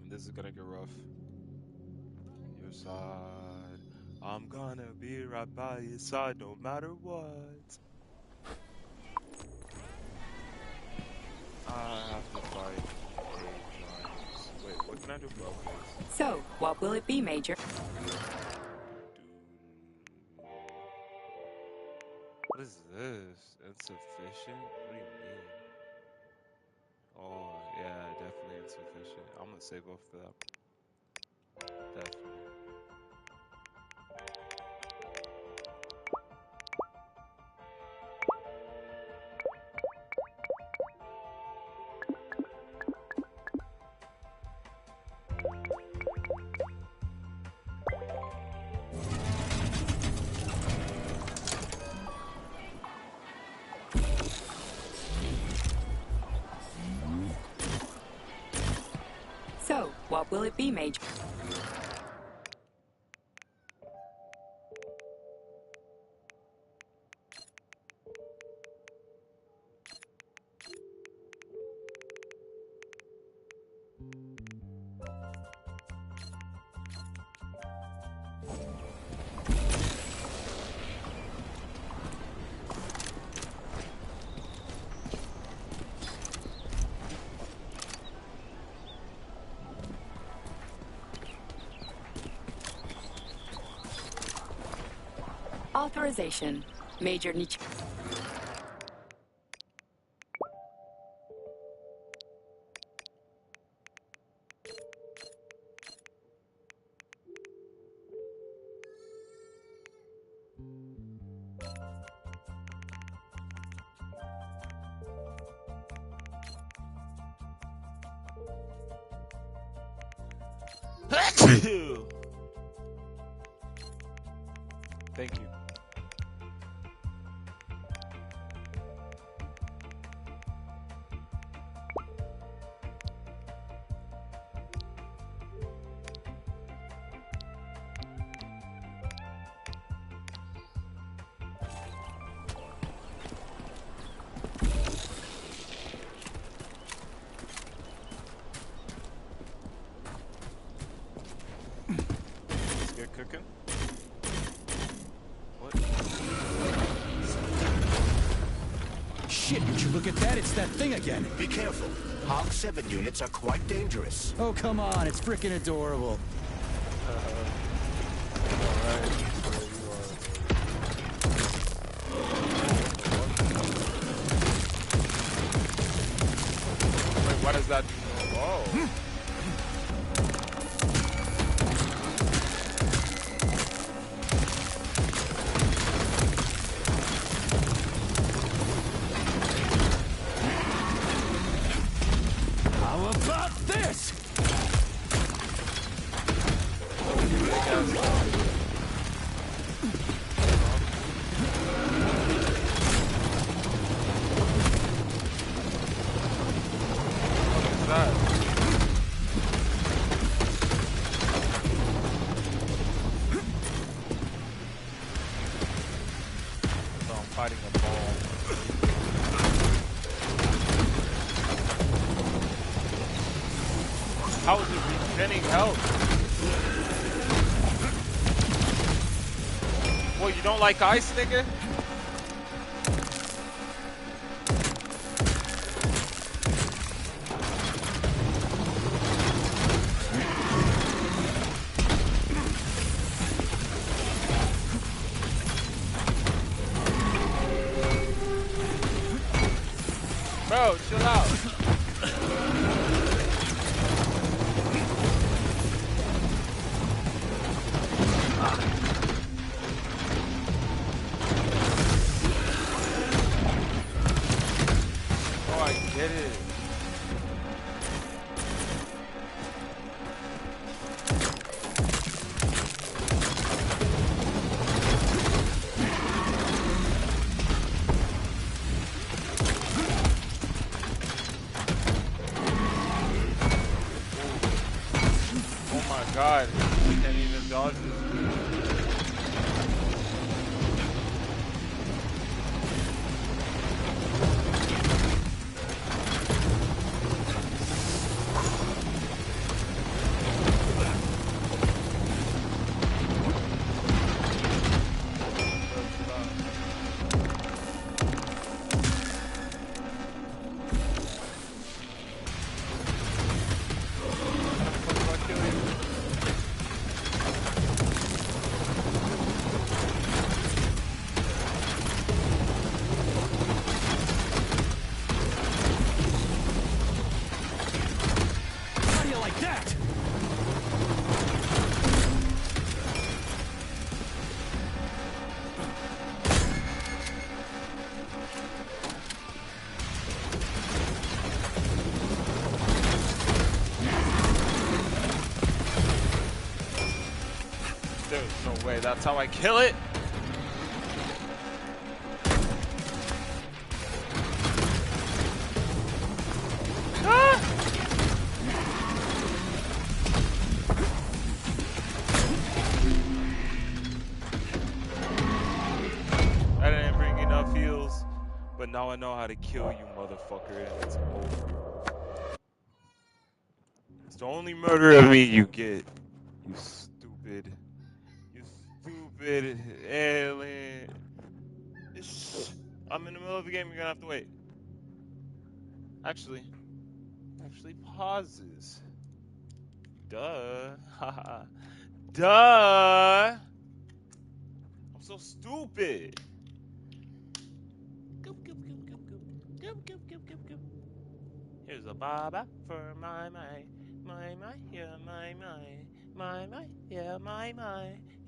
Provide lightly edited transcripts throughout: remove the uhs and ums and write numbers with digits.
This is gonna get rough. Your side. I'm gonna be right by your side no matter what. I have to fight a giant. Wait, what can I do for upgrades? So, what will it be, Major? What is this? Insufficient? What do you mean? Oh, yeah, definitely insufficient. I'm gonna save up for that. Definitely. So, what will it be, Major? Authorization. Major Nich. Thank you. Let's get cooking. What? Shit, would you look at that? It's that thing again. Be careful. Hog 7 units are quite dangerous. Oh, come on. It's freaking adorable. Alright, there you are. Wait, what does that do? Oh. How about this? What is that? So I'm fighting a ball. How is it regenerating health? What, you don't like ice, nigga? Bro, chill out. Oh, I get it. Oh my god, I can't even dodge this. no way. That's how I kill it? Ah! I didn't bring enough heals, but now I know how to kill you, motherfucker, and it's over. It's the only murder of me you get, you stupid alien. I'm in the middle of the game, you're gonna have to wait. Actually pauses. Duh. Haha. Duh. I'm so stupid. Goop, goop, goop, goop, goop. Goop, goop, goop, goop, goop. Here's a baba for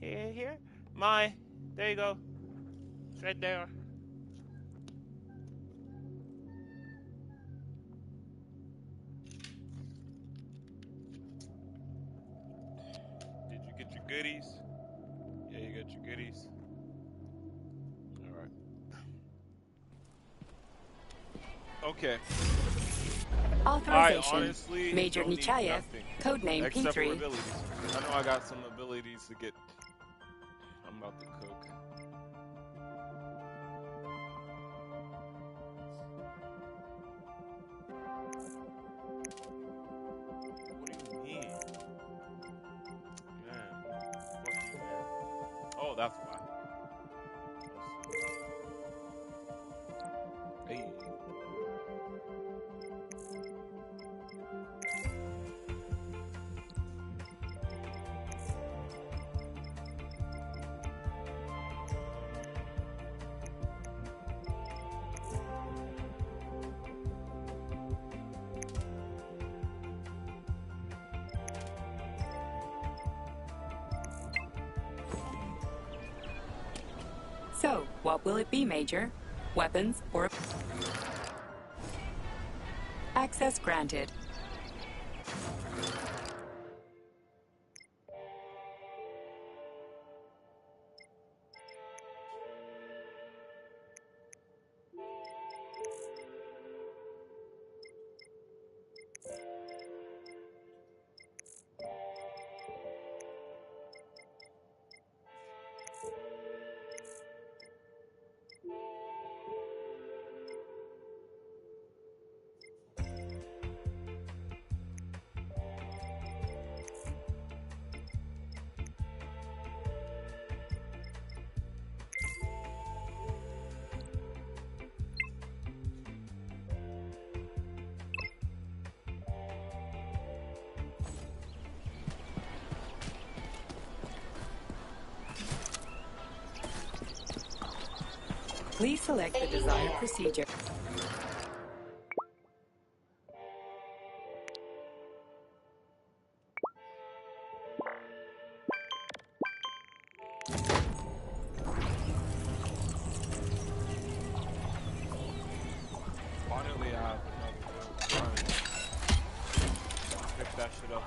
yeah, yeah, here, there you go. It's right there. Did you get your goodies? Yeah, you got your goodies. All right. Okay. I Authorization. honestly Major don't need Nichayev, nothing codename except for P3. abilities. I know I got some abilities to get. I'm about to cook. What do you mean? Man, fuck you, man. Oh, that's why. Hey. So, what will it be, Major? Weapons or... Access granted. Please select the desired procedure. Finally, I have another build. Pick that shit up.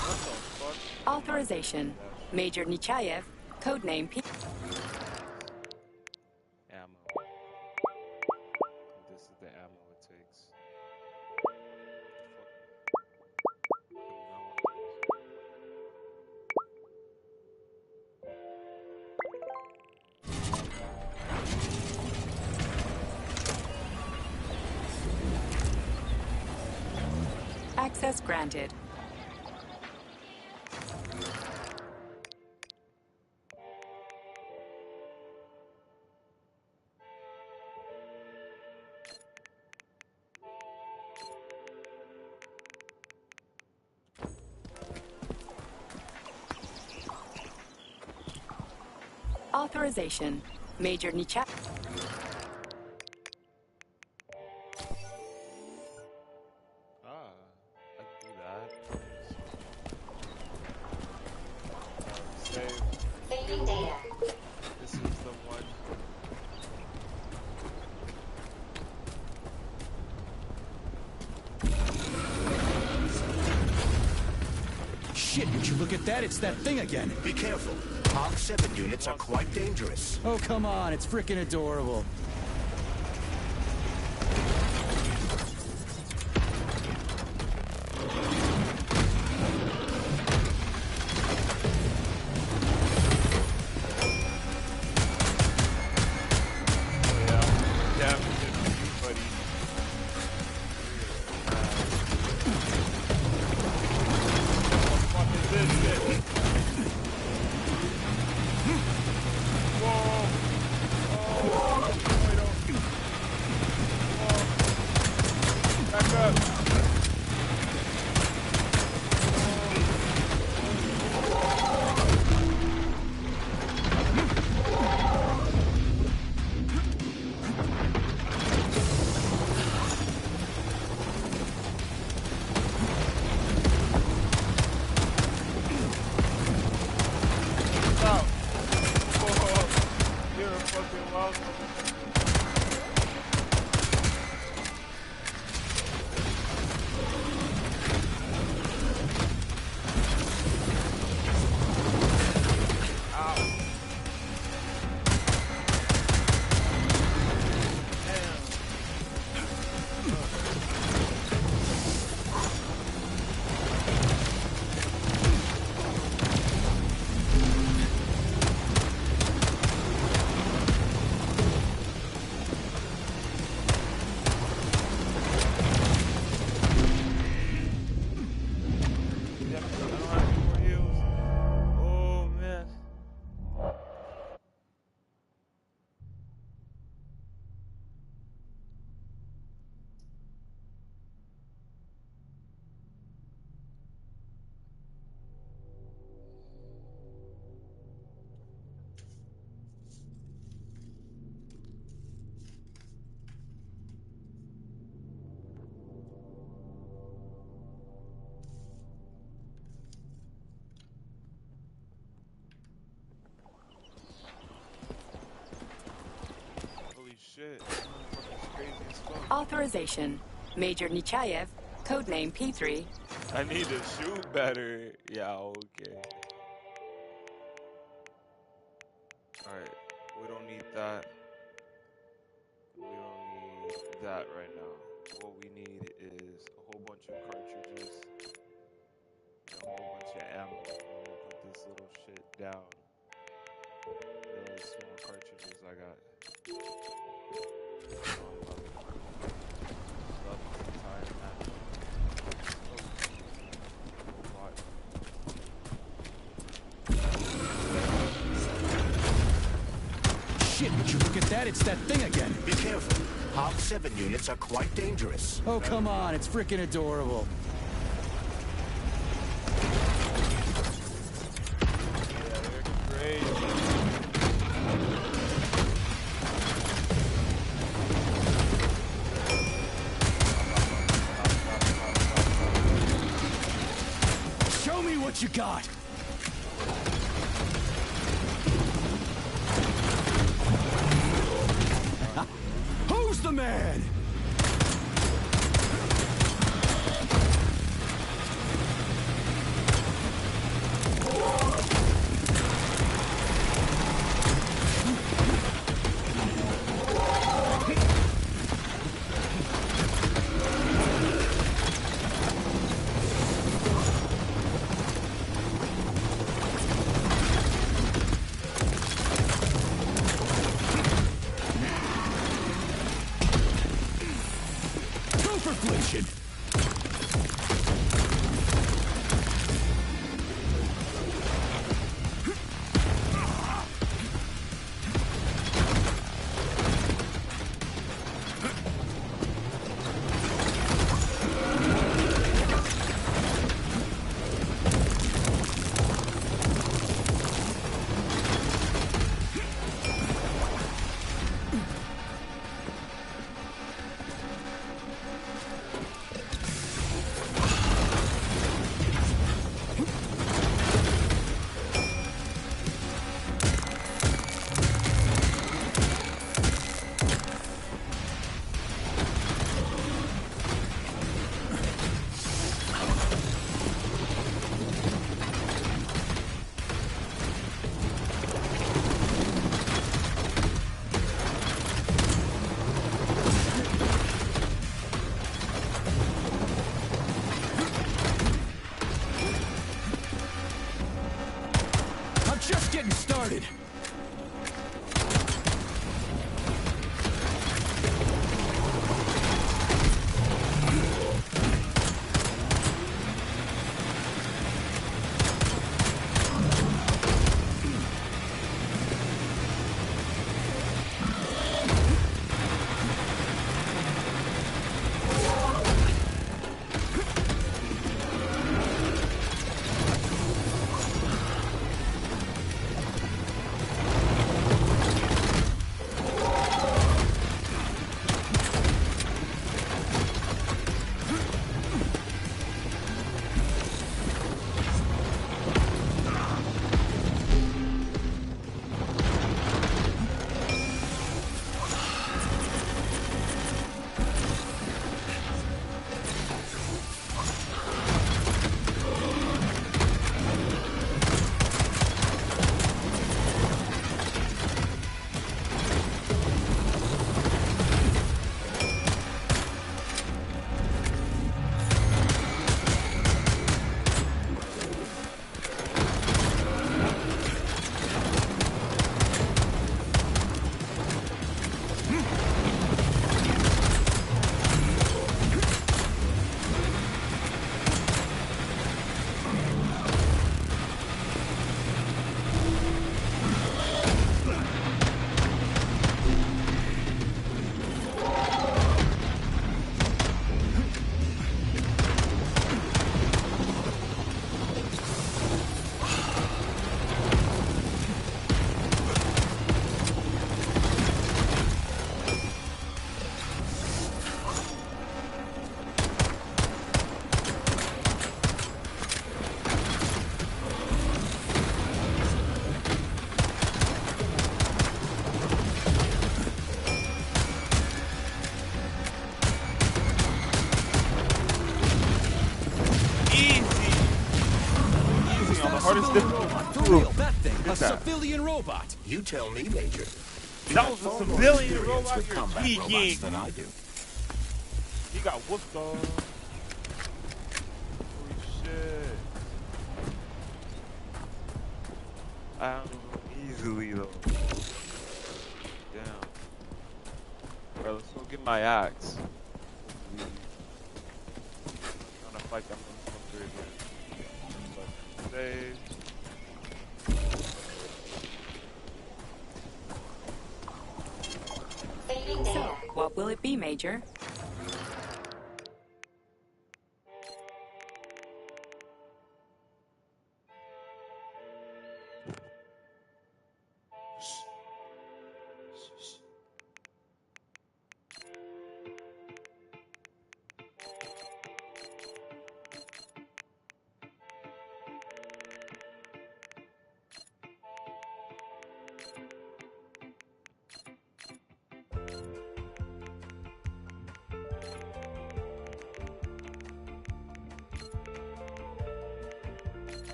What the fuck? I'm not gonna Authorization. do that shit. Major Nichayev, codename P... Ammo. This is the ammo it takes. Access granted. Authorization. Major Nichayev... Ah, I can do that. Shit, would you look at that? It's that thing again. Be careful. Hog 7 units are quite dangerous. Oh, come on. It's freaking adorable. Holy shit. This motherfucker's crazy as fuck. Authorization. Major Nechayev, codename P3. I need to shoot better. Yeah, okay. Alright, we don't need that. We don't need that right now. What we need is a whole bunch of cartridges and a whole bunch of ammo. We'll put this little shit down. The small cartridges I got. Love the entire map. Shit, would you look at that? It's that thing again. Be careful. Hog 7 units are quite dangerous. Oh, come on. It's freaking adorable. Yeah, they're crazy. Show me what you got. Who's the man? Superflation! civilian robot. For real, that thing. A Look at that. civilian robot. You tell me, Major. You That have was a far more civilian experience robot. with You're combat robots tweaking. than I do. He got whooped on. Holy shit. I handled him easily though. Damn. Alright, let's go get my axe. Hopefully. I'm gonna fight that motherfucker again. But save. So, what will it be, Major?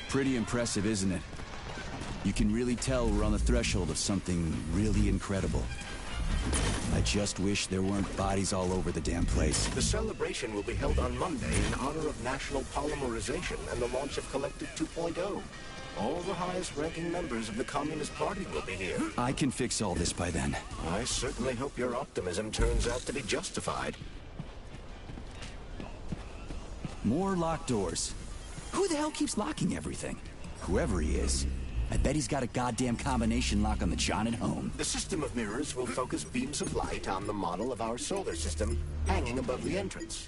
Pretty impressive, isn't it? You can really tell we're on the threshold of something really incredible. I just wish there weren't bodies all over the damn place. The celebration will be held on Monday in honor of National Polymerization and the launch of Collective 2.0. All the highest-ranking members of the Communist Party will be here. I can fix all this by then. I certainly hope your optimism turns out to be justified. More locked doors. Who the hell keeps locking everything? Whoever he is. I bet he's got a goddamn combination lock on the John at home. The system of mirrors will focus beams of light on the model of our solar system hanging above the entrance.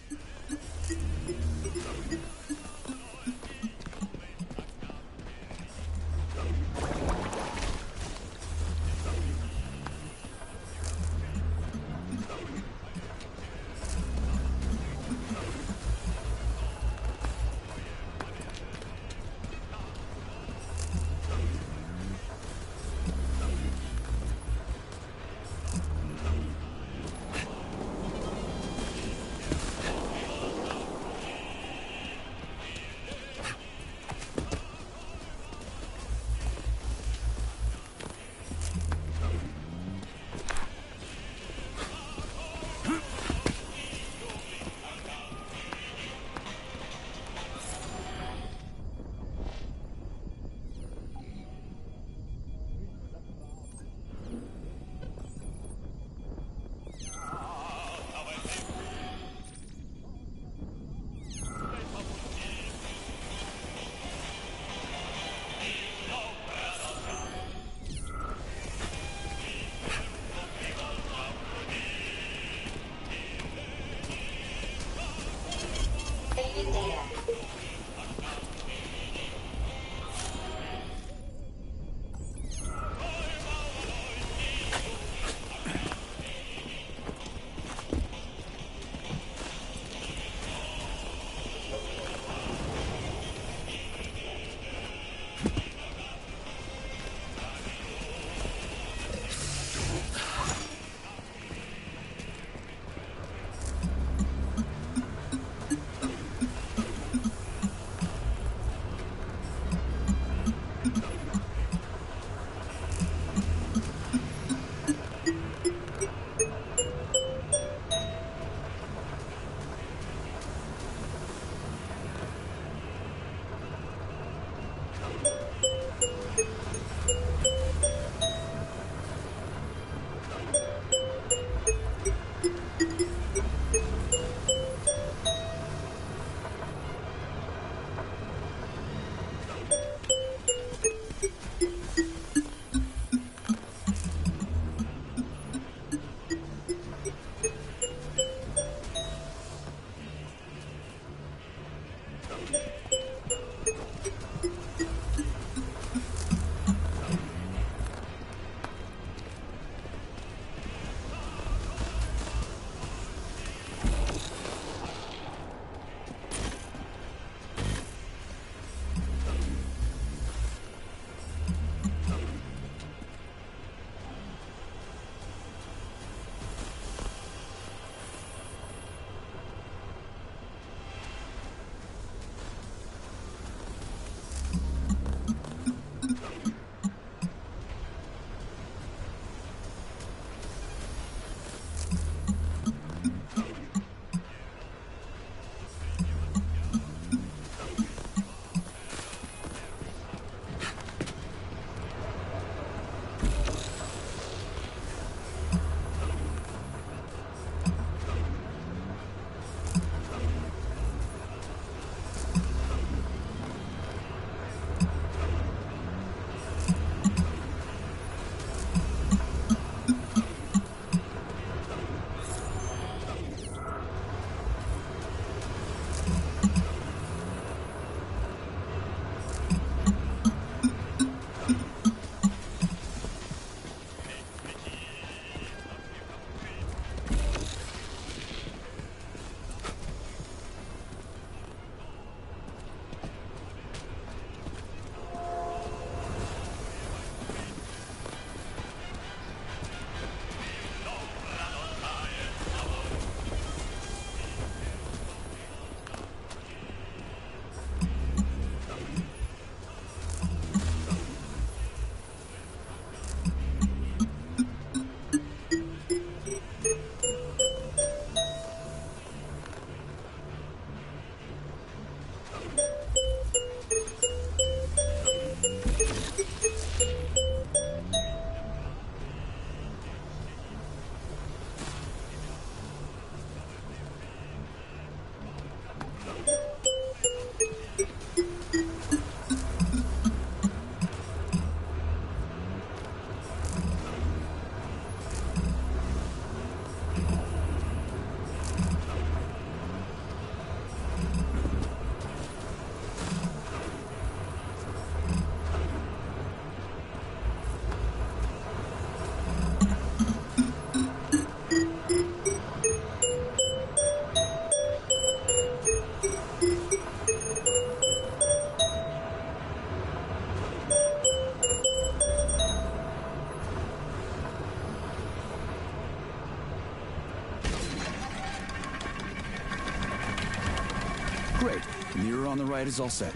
on the right is all set.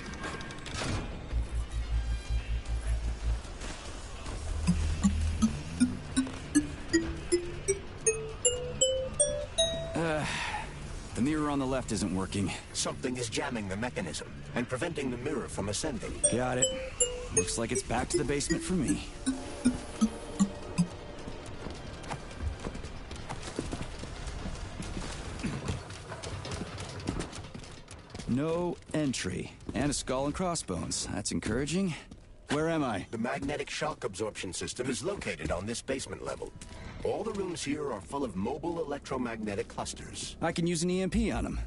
The mirror on the left isn't working. Something is jamming the mechanism and preventing the mirror from ascending. Got it. Looks like it's back to the basement for me. No entry. And a skull and crossbones. That's encouraging. Where am I? The magnetic shock absorption system is located on this basement level. All the rooms here are full of mobile electromagnetic clusters. I can use an EMP on them.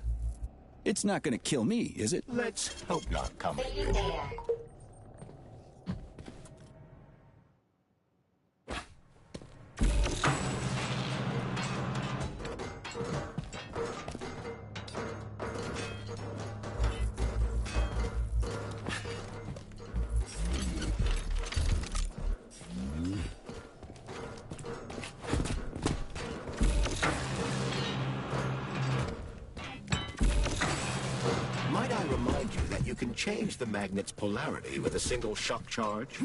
It's not gonna kill me, is it? Let's hope not, Comrade. Might I remind you that you can change the magnet's polarity with a single shock charge?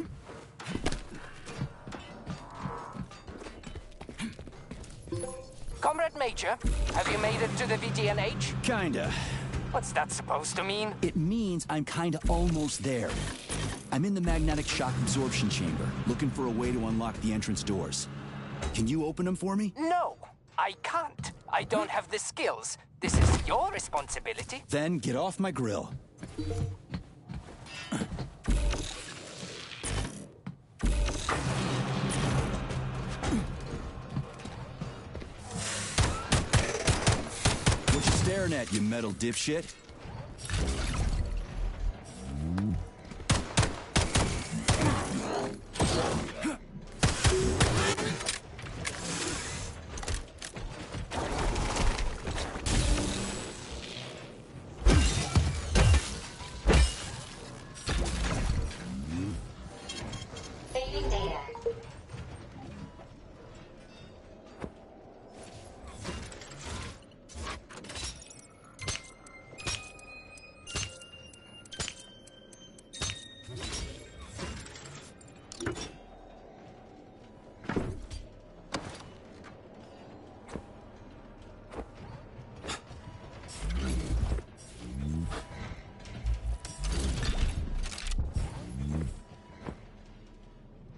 Comrade Major, have you made it to the VGNH? Kinda. What's that supposed to mean? It means I'm kinda almost there. I'm in the magnetic shock absorption chamber, looking for a way to unlock the entrance doors. Can you open them for me? No, I can't. I don't have the skills. This is your responsibility. Then get off my grill. What you staring at, you metal dipshit?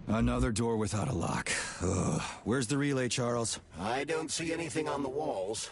Another door without a lock. Ugh. Where's the relay, Charles? I don't see anything on the walls.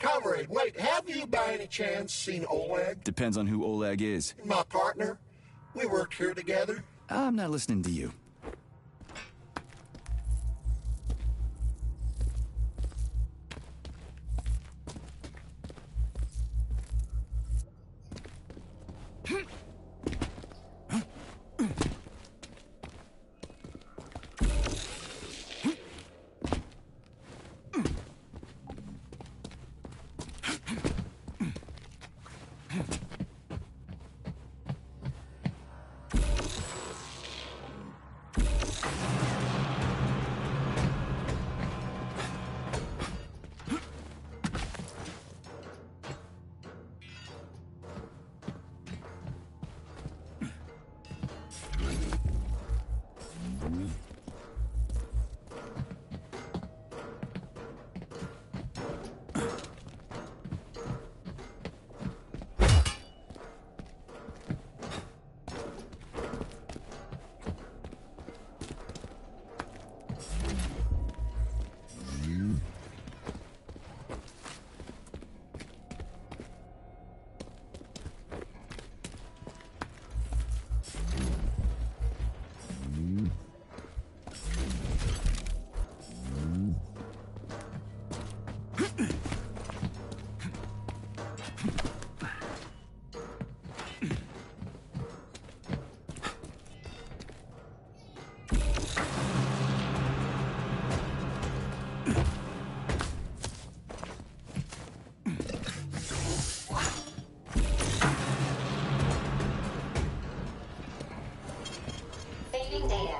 Comrade, wait, have you by any chance seen Oleg? Depends on who Oleg is. My partner. We worked here together. I'm not listening to you. Saving data.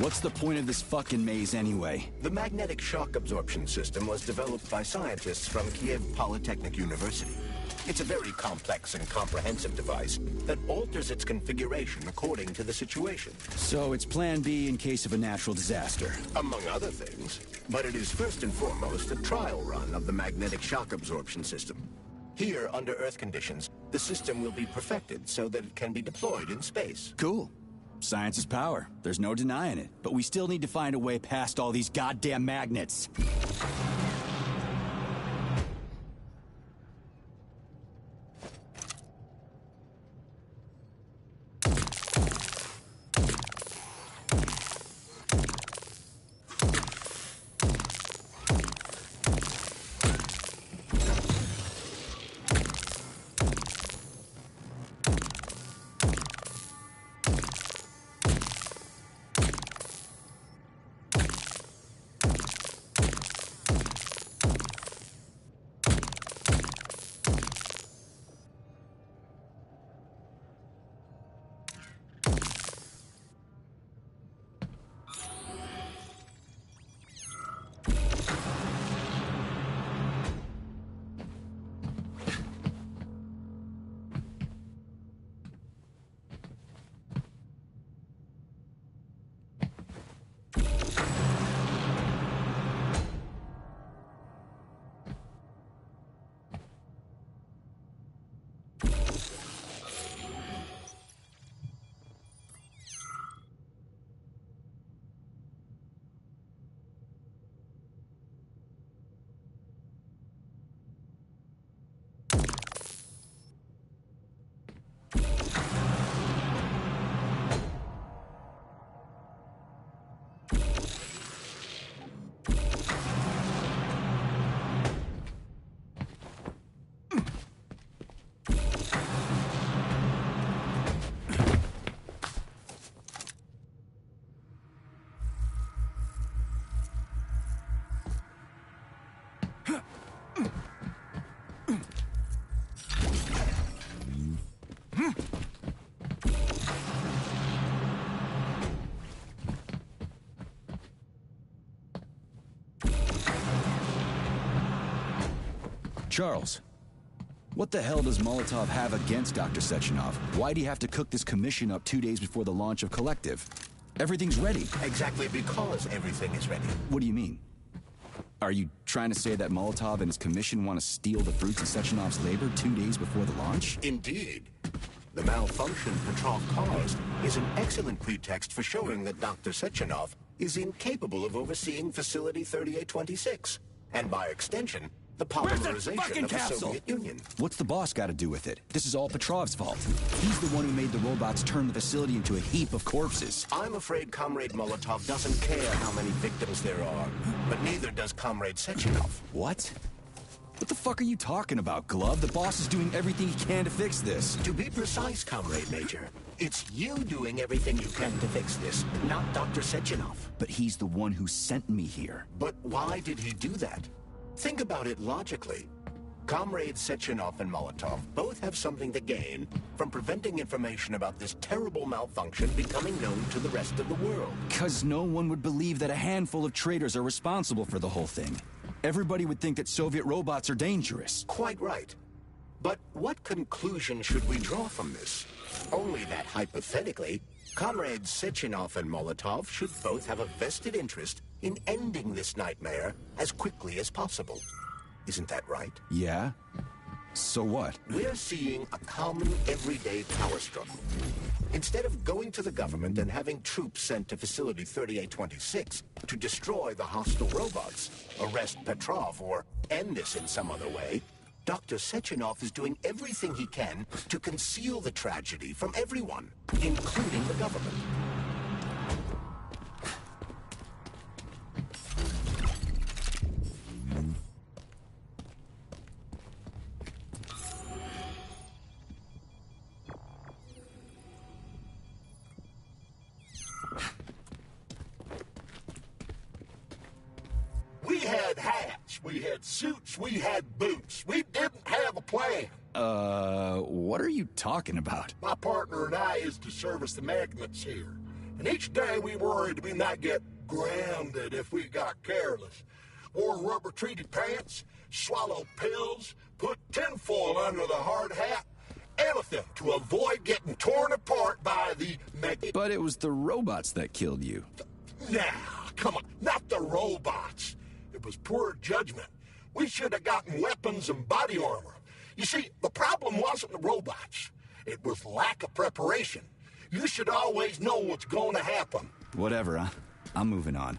What's the point of this fucking maze anyway? The magnetic shock absorption system was developed by scientists from Kiev Polytechnic University. It's a very complex and comprehensive device that alters its configuration according to the situation. So it's plan B in case of a natural disaster. Among other things. But it is first and foremost a trial run of the magnetic shock absorption system. Here, under Earth conditions, the system will be perfected so that it can be deployed in space. Cool. Science is power. There's no denying it. But we still need to find a way past all these goddamn magnets. Charles, what the hell does Molotov have against Dr. Sechenov? Why'd he have to cook this commission up 2 days before the launch of Collective? Everything's ready. Exactly because everything is ready. What do you mean? Are you trying to say that Molotov and his commission want to steal the fruits of Sechenov's labor 2 days before the launch? Indeed. The malfunction Petrov caused is an excellent pretext for showing that Dr. Sechenov is incapable of overseeing Facility 3826, and by extension, the polymerization of the Soviet Union. What's the boss got to do with it? This is all Petrov's fault. He's the one who made the robots turn the facility into a heap of corpses. I'm afraid Comrade Molotov doesn't care how many victims there are, but neither does Comrade Sechenov. What? What the fuck are you talking about, Glove? The boss is doing everything he can to fix this. To be precise, Comrade Major, it's you doing everything you can to fix this, not Dr. Sechenov. But he's the one who sent me here. But why did he do that? Think about it logically. Comrades Sechenov and Molotov both have something to gain from preventing information about this terrible malfunction becoming known to the rest of the world. 'Cause no one would believe that a handful of traitors are responsible for the whole thing. Everybody would think that Soviet robots are dangerous. Quite right. But what conclusion should we draw from this? Only that hypothetically, Comrades Sechenov and Molotov should both have a vested interest in ending this nightmare as quickly as possible. Isn't that right? Yeah? So what? We're seeing a common everyday power struggle. Instead of going to the government and having troops sent to Facility 3826 to destroy the hostile robots, arrest Petrov, or end this in some other way, Dr. Sechenov is doing everything he can to conceal the tragedy from everyone, including the government. We had hats, we had suits, we had boots. We didn't have a plan. What are you talking about? My partner and I is to service the magnets here. And each day we worried we might get grounded if we got careless. wore rubber treated pants, swallowed pills, put tinfoil under the hard hat, anything to avoid getting torn apart by the But it was the robots that killed you. Now, come on, not the robots. It was poor judgment. We should have gotten weapons and body armor. You see, the problem wasn't the robots. It was lack of preparation. You should always know what's going to happen. Whatever, huh? I'm moving on.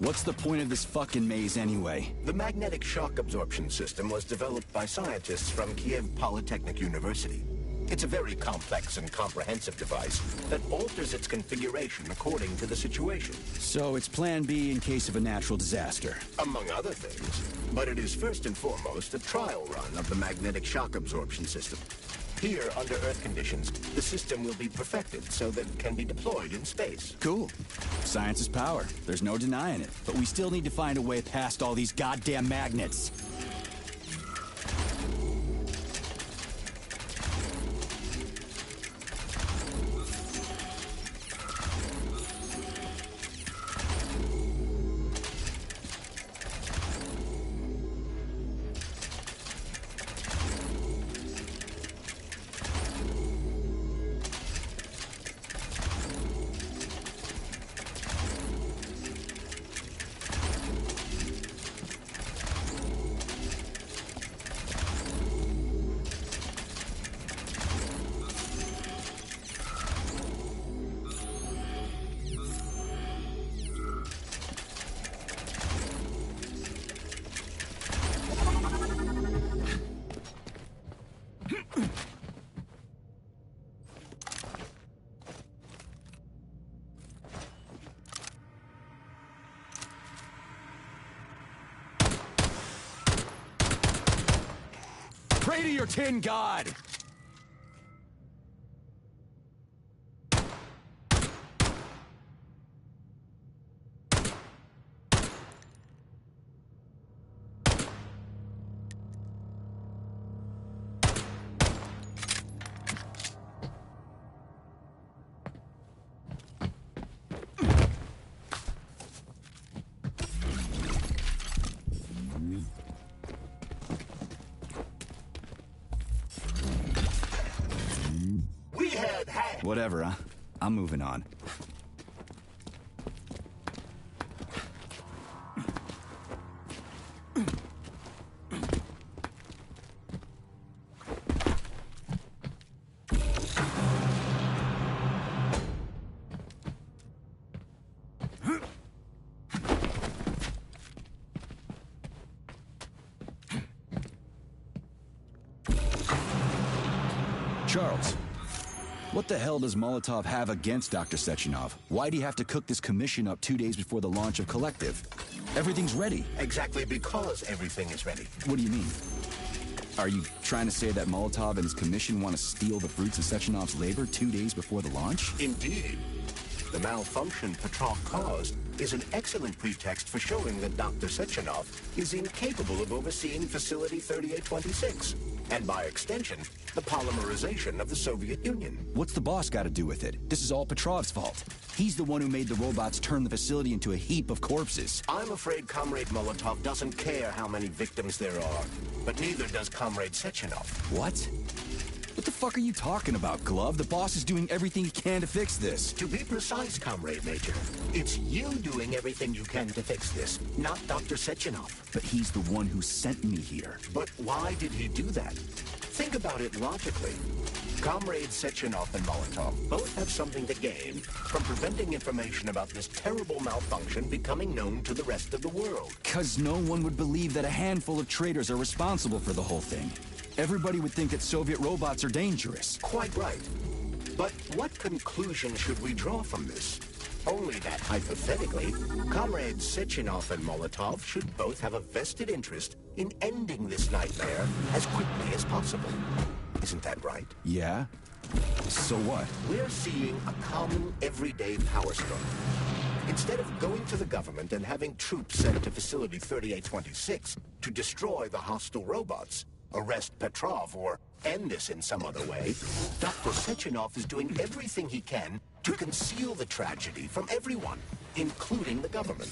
What's the point of this fucking maze anyway? The magnetic shock absorption system was developed by scientists from Kiev Polytechnic University. It's a very complex and comprehensive device that alters its configuration according to the situation. So it's plan B in case of a natural disaster. Among other things. But it is first and foremost a trial run of the magnetic shock absorption system. Here, under Earth conditions, the system will be perfected so that it can be deployed in space. Cool. Science is power. There's no denying it. But we still need to find a way past all these goddamn magnets. Pray to your tin god! Whatever, huh? I'm moving on. Charles. What the hell does Molotov have against Dr. Sechenov? Why'd he have to cook this commission up 2 days before the launch of Collective? Everything's ready. Exactly because everything is ready. What do you mean? Are you trying to say that Molotov and his commission want to steal the fruits of Sechenov's labor 2 days before the launch? Indeed. The malfunction Petrov caused is an excellent pretext for showing that Dr. Sechenov is incapable of overseeing Facility 3826, and by extension, the polymerization of the Soviet Union. What's the boss got to do with it? This is all Petrov's fault. He's the one who made the robots turn the facility into a heap of corpses. I'm afraid Comrade Molotov doesn't care how many victims there are, but neither does Comrade Sechenov. What? What the fuck are you talking about, Glove? The boss is doing everything he can to fix this. To be precise, Comrade Major, it's you doing everything you can to fix this, not Dr. Sechenov. But he's the one who sent me here. But why did he do that? Think about it logically. Comrades Sechenov and Molotov both have something to gain from preventing information about this terrible malfunction becoming known to the rest of the world. 'Cause no one would believe that a handful of traitors are responsible for the whole thing. Everybody would think that Soviet robots are dangerous. Quite right. But what conclusion should we draw from this? Only that, hypothetically, Comrades Sechenov and Molotov should both have a vested interest in ending this nightmare as quickly as possible. Isn't that right? Yeah? So what? We're seeing a common, everyday power struggle. Instead of going to the government and having troops sent to Facility 3826 to destroy the hostile robots, arrest Petrov, or end this in some other way, Dr. Sechenov is doing everything he can to conceal the tragedy from everyone, including the government.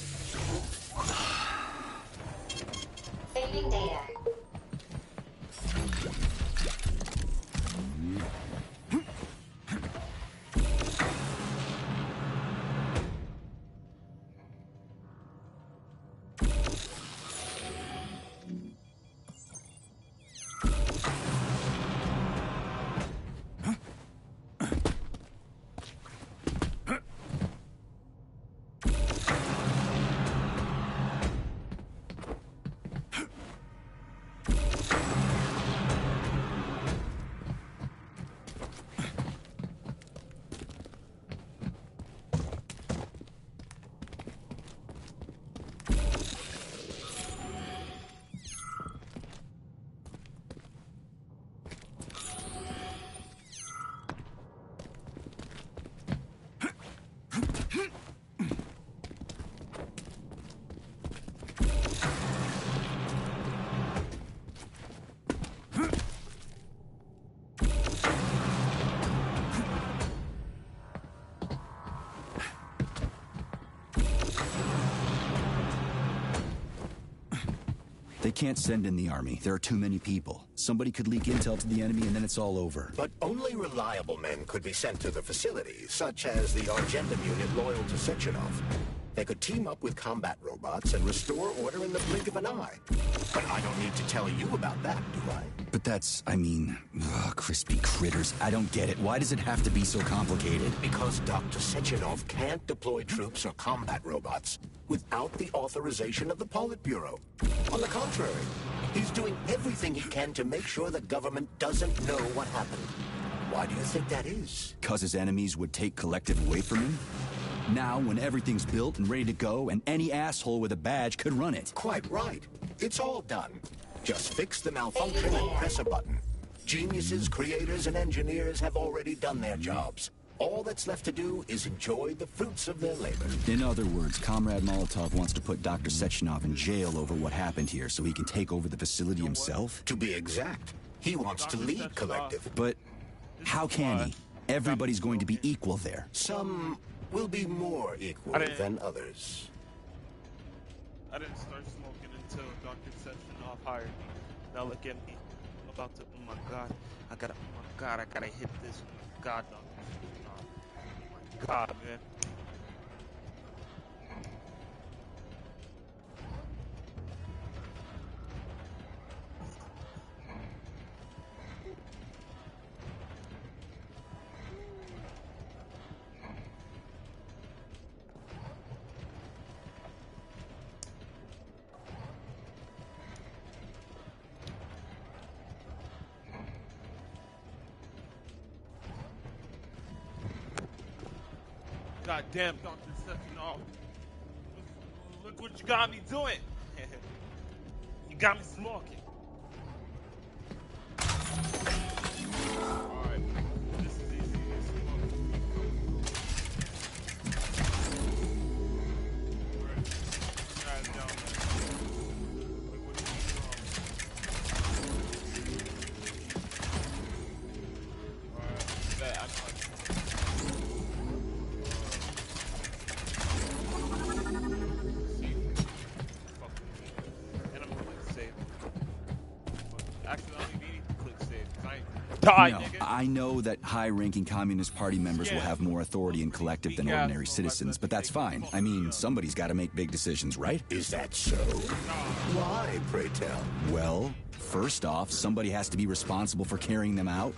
Saving data. can't send in the army. There are too many people. Somebody could leak intel to the enemy and then it's all over. But only reliable men could be sent to the facility, such as the Argentum unit loyal to Sechenov. They could team up with combat robots and restore order in the blink of an eye. But I don't need to tell you about that, do I? But that's, I mean, crispy critters. I don't get it. Why does it have to be so complicated? Because Dr. Sechenov can't deploy troops or combat robots without the authorization of the Politburo. On the contrary, he's doing everything he can to make sure the government doesn't know what happened. Why do you think that is? 'Cause his enemies would take Collective away from him? Now, when everything's built and ready to go, and any asshole with a badge could run it. Quite right. It's all done. Just fix the malfunction and press a button. Geniuses, creators, and engineers have already done their jobs. All that's left to do is enjoy the fruits of their labor. In other words, Comrade Molotov wants to put Dr. Sechenov in jail over what happened here so he can take over the facility himself? To be exact, he wants to lead Collective. But how can he? Everybody's going to be equal there. Some will be more equal than others. I didn't start smoking until Dr. Sechenov hired me. Now look at me. I'm about to, oh my god, I gotta hit this. Oh my god, Dr. Sechenov. Oh my god, man. God damn, Dr. Sechenov. Look what you got me doing. You got me smoking. Alright, this is easy. It's smoking. Alright, guys down there. Look what Alright, bet I know. No, I know that high-ranking Communist Party members will have more authority in Collective than ordinary citizens, but that's fine. I mean, somebody's got to make big decisions, right? Is that so? Why, pray tell? Well, first off, somebody has to be responsible for carrying them out.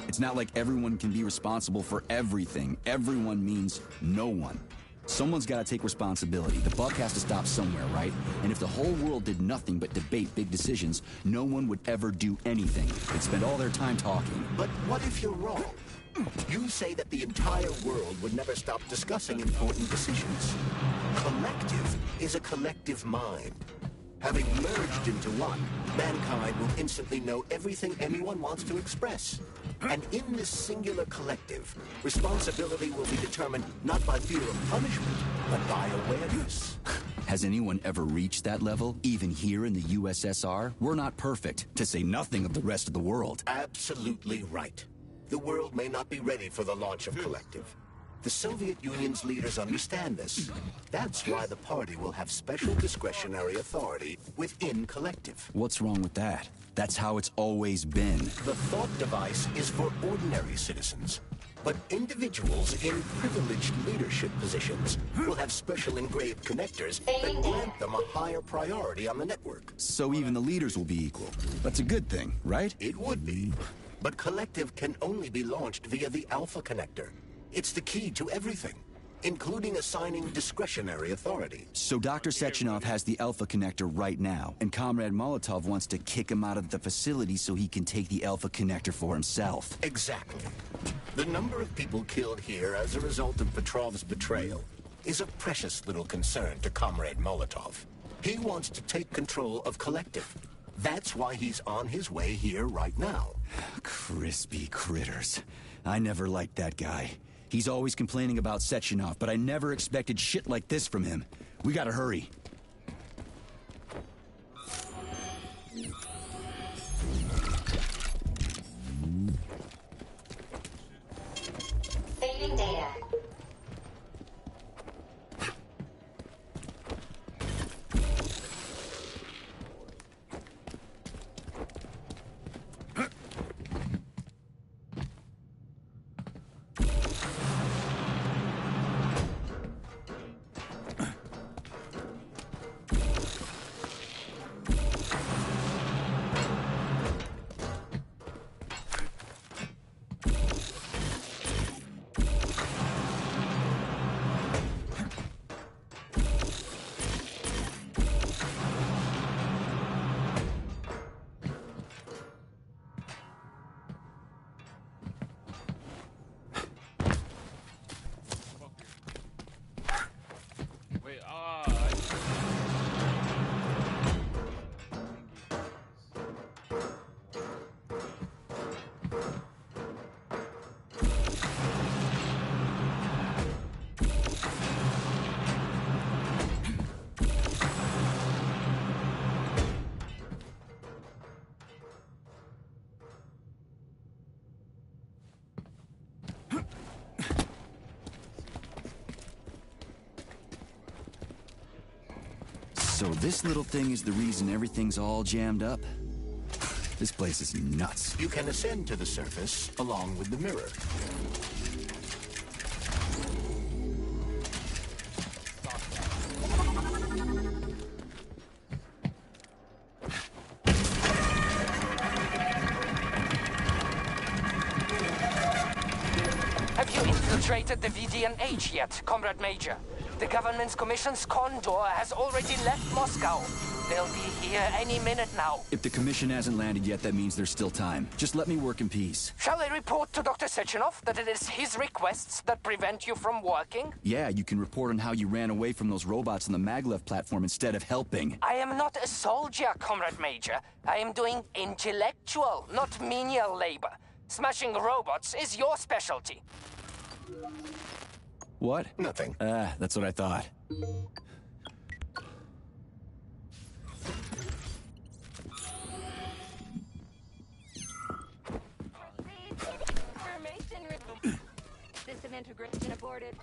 It's not like everyone can be responsible for everything. Everyone means no one. Someone's got to take responsibility. The buck has to stop somewhere, right? And if the whole world did nothing but debate big decisions, no one would ever do anything. They'd spend all their time talking. But what if you're wrong? You say that the entire world would never stop discussing important decisions. Collective is a collective mind. Having merged into one, mankind will instantly know everything anyone wants to express. And in this singular collective, responsibility will be determined not by fear of punishment, but by awareness. Has anyone ever reached that level? Even here in the USSR? We're not perfect, to say nothing of the rest of the world. Absolutely right. The world may not be ready for the launch of Collective. The Soviet Union's leaders understand this. That's why the party will have special discretionary authority within Collective. What's wrong with that? That's how it's always been. The thought device is for ordinary citizens. But individuals in privileged leadership positions will have special engraved connectors that grant them a higher priority on the network. So even the leaders will be equal. That's a good thing, right? It would be. But Collective can only be launched via the Alpha Connector. It's the key to everything, including assigning discretionary authority. So Dr. Sechenov has the Alpha Connector right now, and Comrade Molotov wants to kick him out of the facility so he can take the Alpha Connector for himself. Exactly. The number of people killed here as a result of Petrov's betrayal is a precious little concern to Comrade Molotov. He wants to take control of Collective. That's why he's on his way here right now. Crispy critters. I never liked that guy. He's always complaining about Sechenov, but I never expected shit like this from him. We gotta hurry. Saving data. this little thing is the reason everything's all jammed up? This place is nuts. You can ascend to the surface along with the mirror. Have you infiltrated the VDNH yet, Comrade Major? The government's commission's condor has already left Moscow. They'll be here any minute now. If the commission hasn't landed yet, that means there's still time. Just let me work in peace. Shall I report to Dr. Sechenov that it is his requests that prevent you from working? Yeah, you can report on how you ran away from those robots on the maglev platform instead of helping. I am not a soldier, Comrade Major. I am doing intellectual, not menial labor. Smashing robots is your specialty. What? Nothing. That's what I thought. System integration aborted.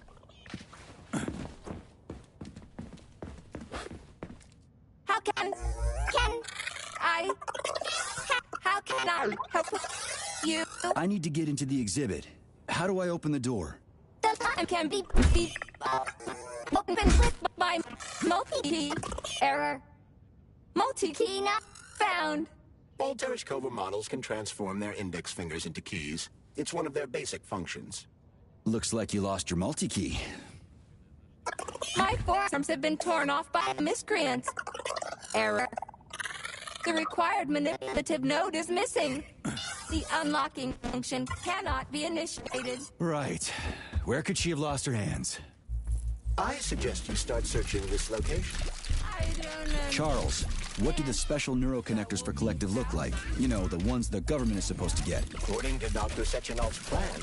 How can I help you? I need to get into the exhibit. How do I open the door? The time can be opened with my multi-key. Error. Multi-key not found. All Tereshkova models can transform their index fingers into keys. It's one of their basic functions. Looks like you lost your multi-key. My forearms have been torn off by miscreants. Error. The required manipulative node is missing. The unlocking function cannot be initiated. Right. Where could she have lost her hands? I suggest you start searching this location. I don't know. Charles, what do the special neuroconnectors for Collective look like? You know, the ones the government is supposed to get. According to Dr. Sechenov's plan,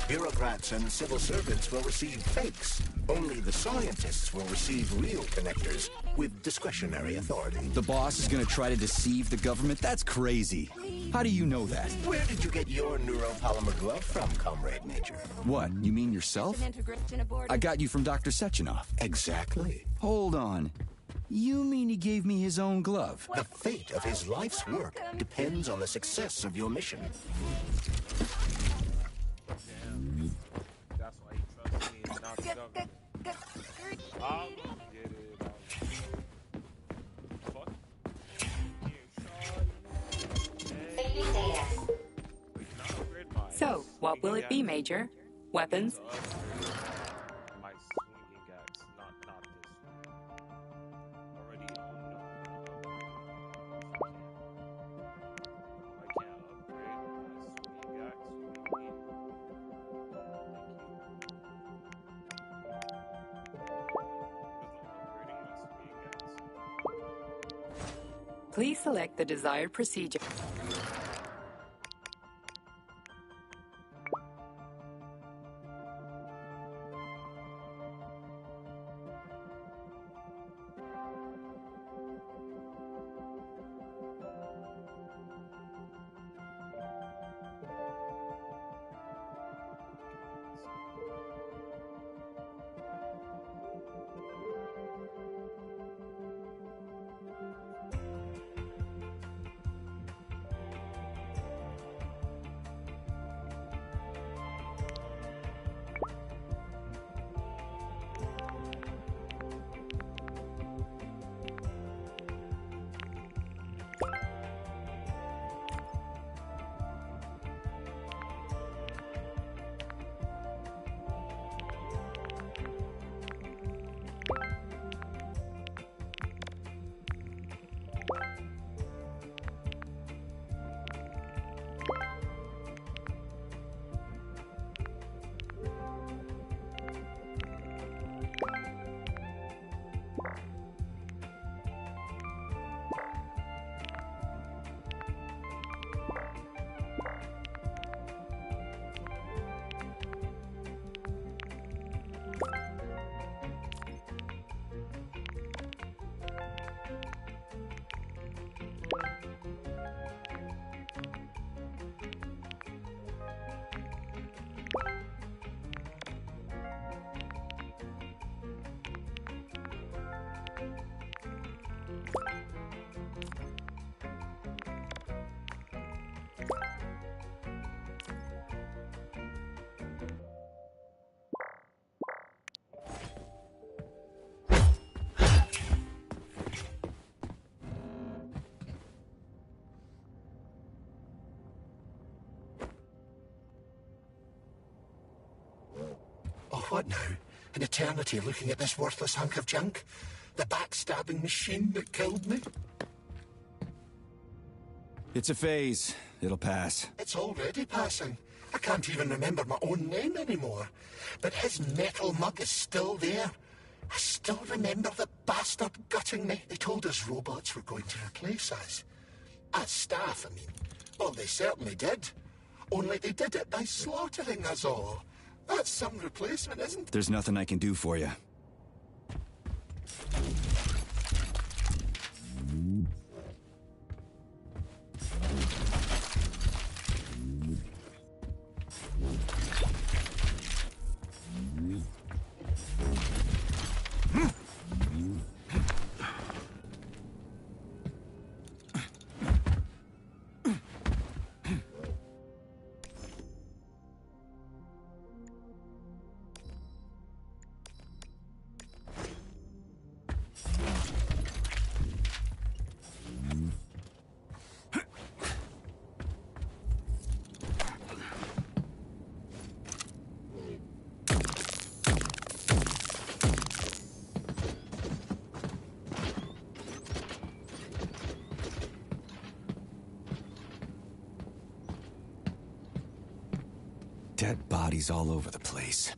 bureaucrats and civil servants will receive fakes. Only the scientists will receive real connectors with discretionary authority. The boss is gonna try to deceive the government? That's crazy. How do you know that? Where did you get your neuropolymer glove from, Comrade Major? What, you mean yourself? System integration aborted. I got you from Dr. Sechenov. Exactly. Hold on. You mean he gave me his own glove? The fate of his life's work depends on the success of your mission. That's why he trusts me and not the government. I'll get it out. Fuck. Saving data. We can upgrade my So, what will it be, Major? Weapons? my swinging axe, not this one. Already unknown. I can't upgrade my swinging axe. What do you mean? Please select the desired procedure. What now? An eternity looking at this worthless hunk of junk? The backstabbing machine that killed me? It's a phase. It'll pass. It's already passing. I can't even remember my own name anymore. But his metal mug is still there. I still remember the bastard gutting me. They told us robots were going to replace us. As staff, I mean. Well, they certainly did. Only they did it by slaughtering us all. That's some replacement, isn't it? There's nothing I can do for you. Dead bodies all over the place.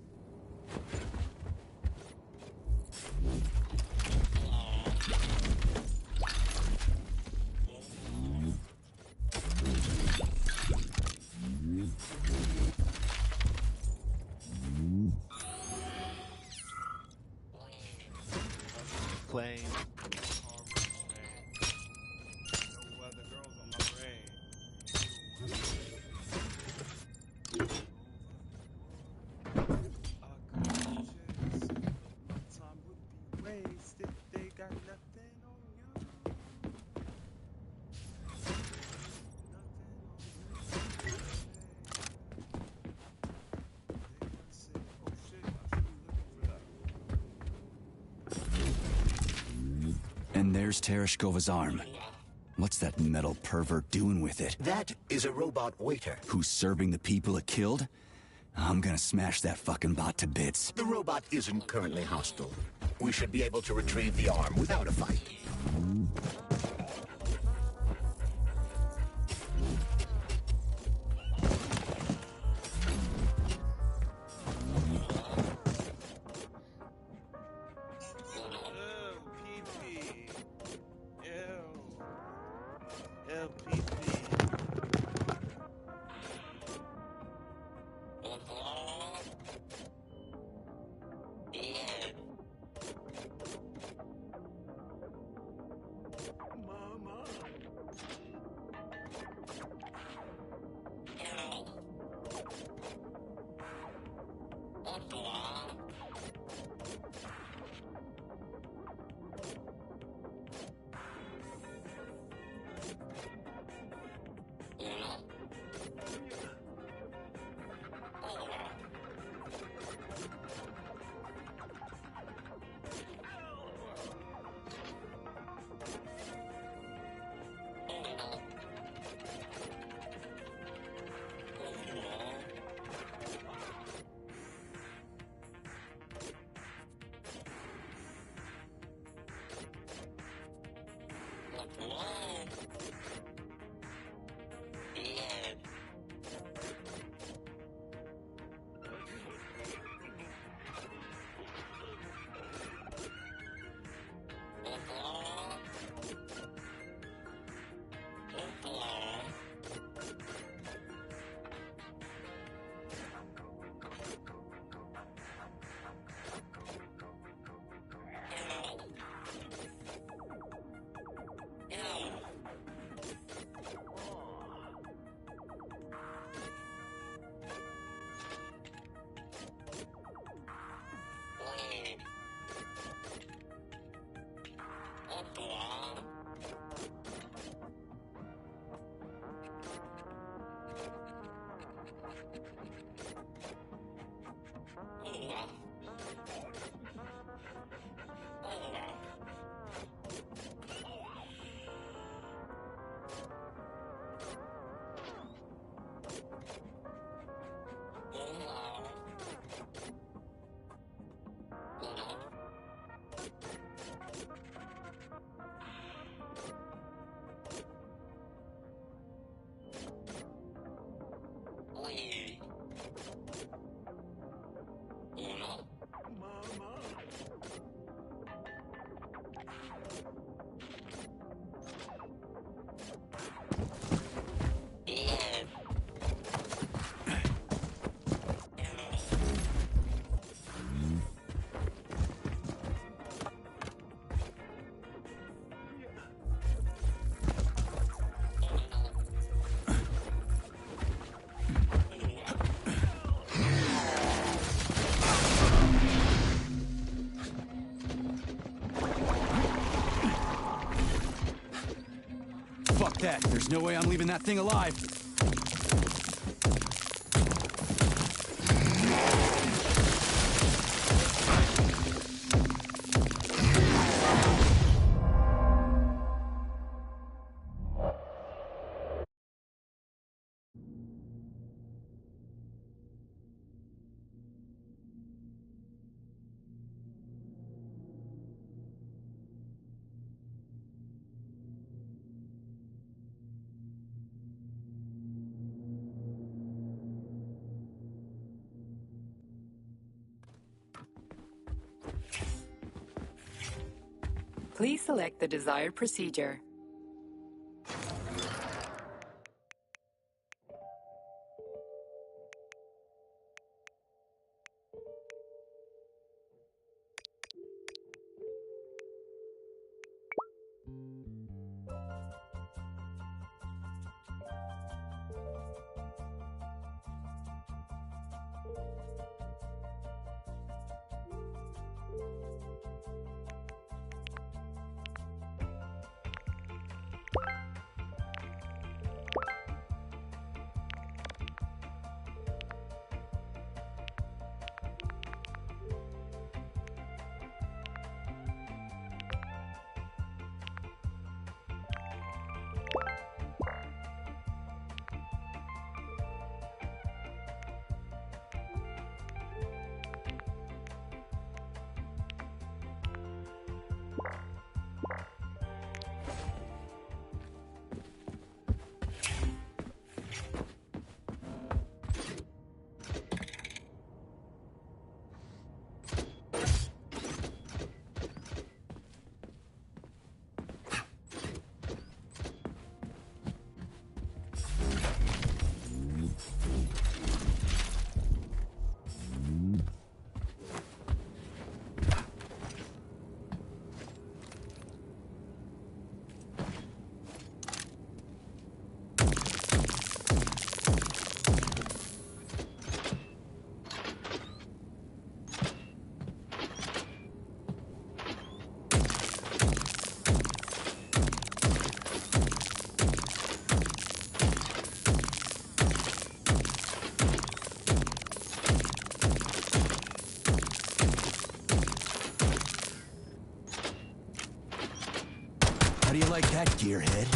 Playing. No other girls on my time would be wasted. They got nothing on you. And there's Tereshkova's arm. What's that metal pervert doing with it? That is a robot waiter. Who's serving the people it killed? I'm gonna smash that fucking bot to bits. The robot isn't currently hostile. We should be able to retrieve the arm without a fight. Fuck that. There's no way I'm leaving that thing alive. Please select the desired procedure. How do you like that, gearhead?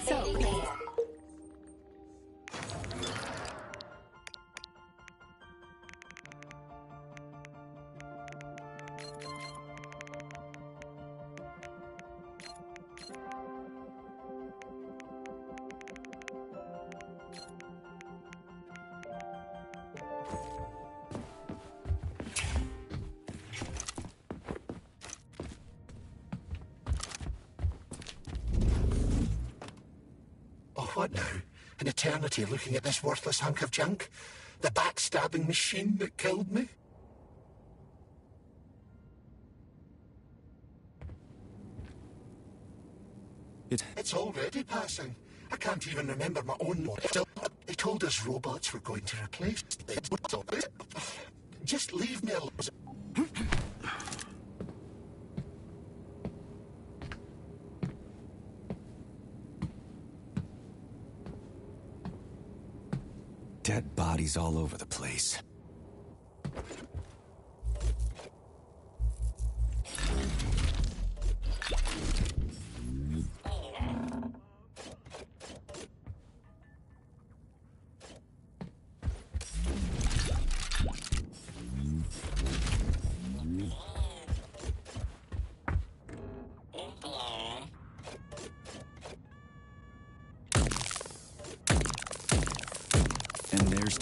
So, Oh, what now? An eternity looking at this worthless hunk of junk? The backstabbing machine that killed me? It's already passing. I can't even remember my own name. They told us robots were going to replace it. Just leave me alone. Dead bodies all over the place.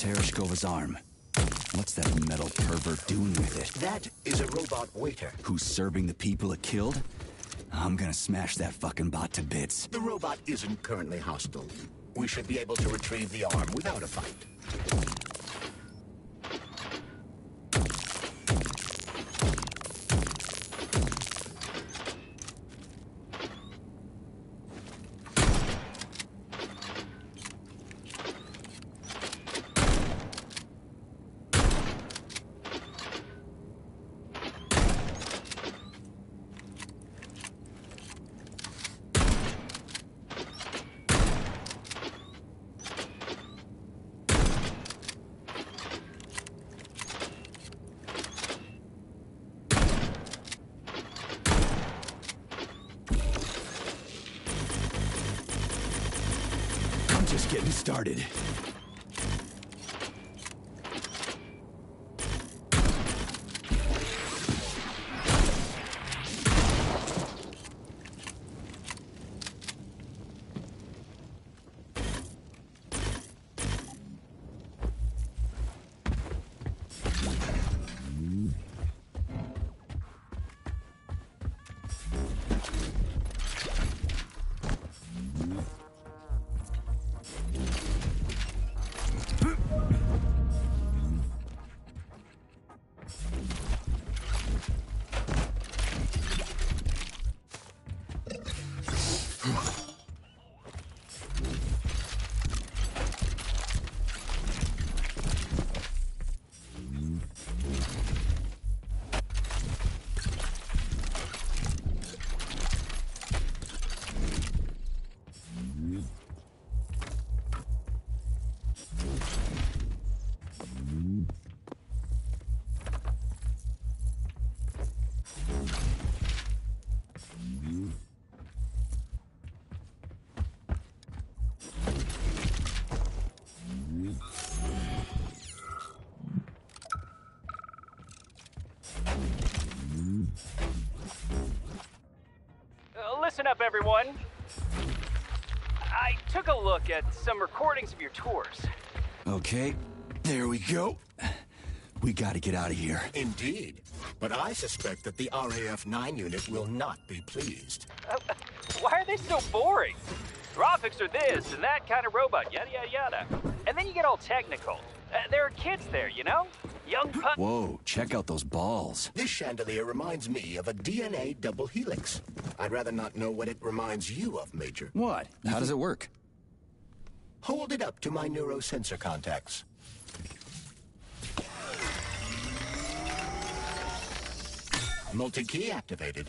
Tereshkova's arm. What's that metal pervert doing with it? That is a robot waiter. Who's serving the people it killed? I'm gonna smash that fucking bot to bits. The robot isn't currently hostile. We should be able to retrieve the arm without a fight. Just getting started. Listen up, everyone. I took a look at some recordings of your tours. Okay, there we go. We gotta get out of here. Indeed. But I suspect that the RAF-9 unit will not be pleased. Why are they so boring? Graphics are this and that kind of robot, yada yada yada. And then you get all technical. There are kids there, you know? Young pup. Whoa, check out those balls. This chandelier reminds me of a DNA double helix. I'd rather not know what it reminds you of, Major. What? How does it work? Hold it up to my neurosensor contacts. Multi-key activated.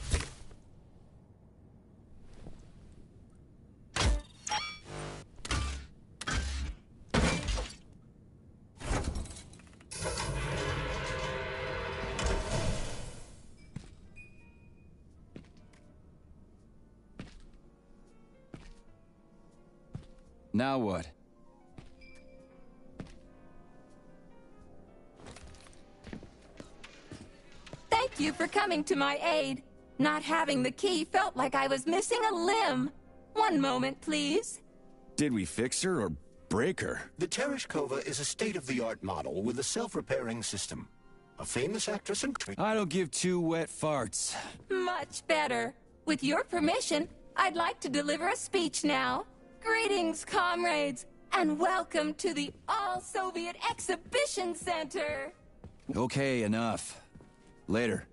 Now what? Thank you for coming to my aid. Not having the key felt like I was missing a limb. One moment, please. Did we fix her or break her? The Tereshkova is a state-of-the-art model with a self-repairing system. A famous actress and... I don't give two wet farts. Much better. With your permission, I'd like to deliver a speech now. Greetings, comrades, and welcome to the All-Soviet Exhibition Center. Okay, enough. Later.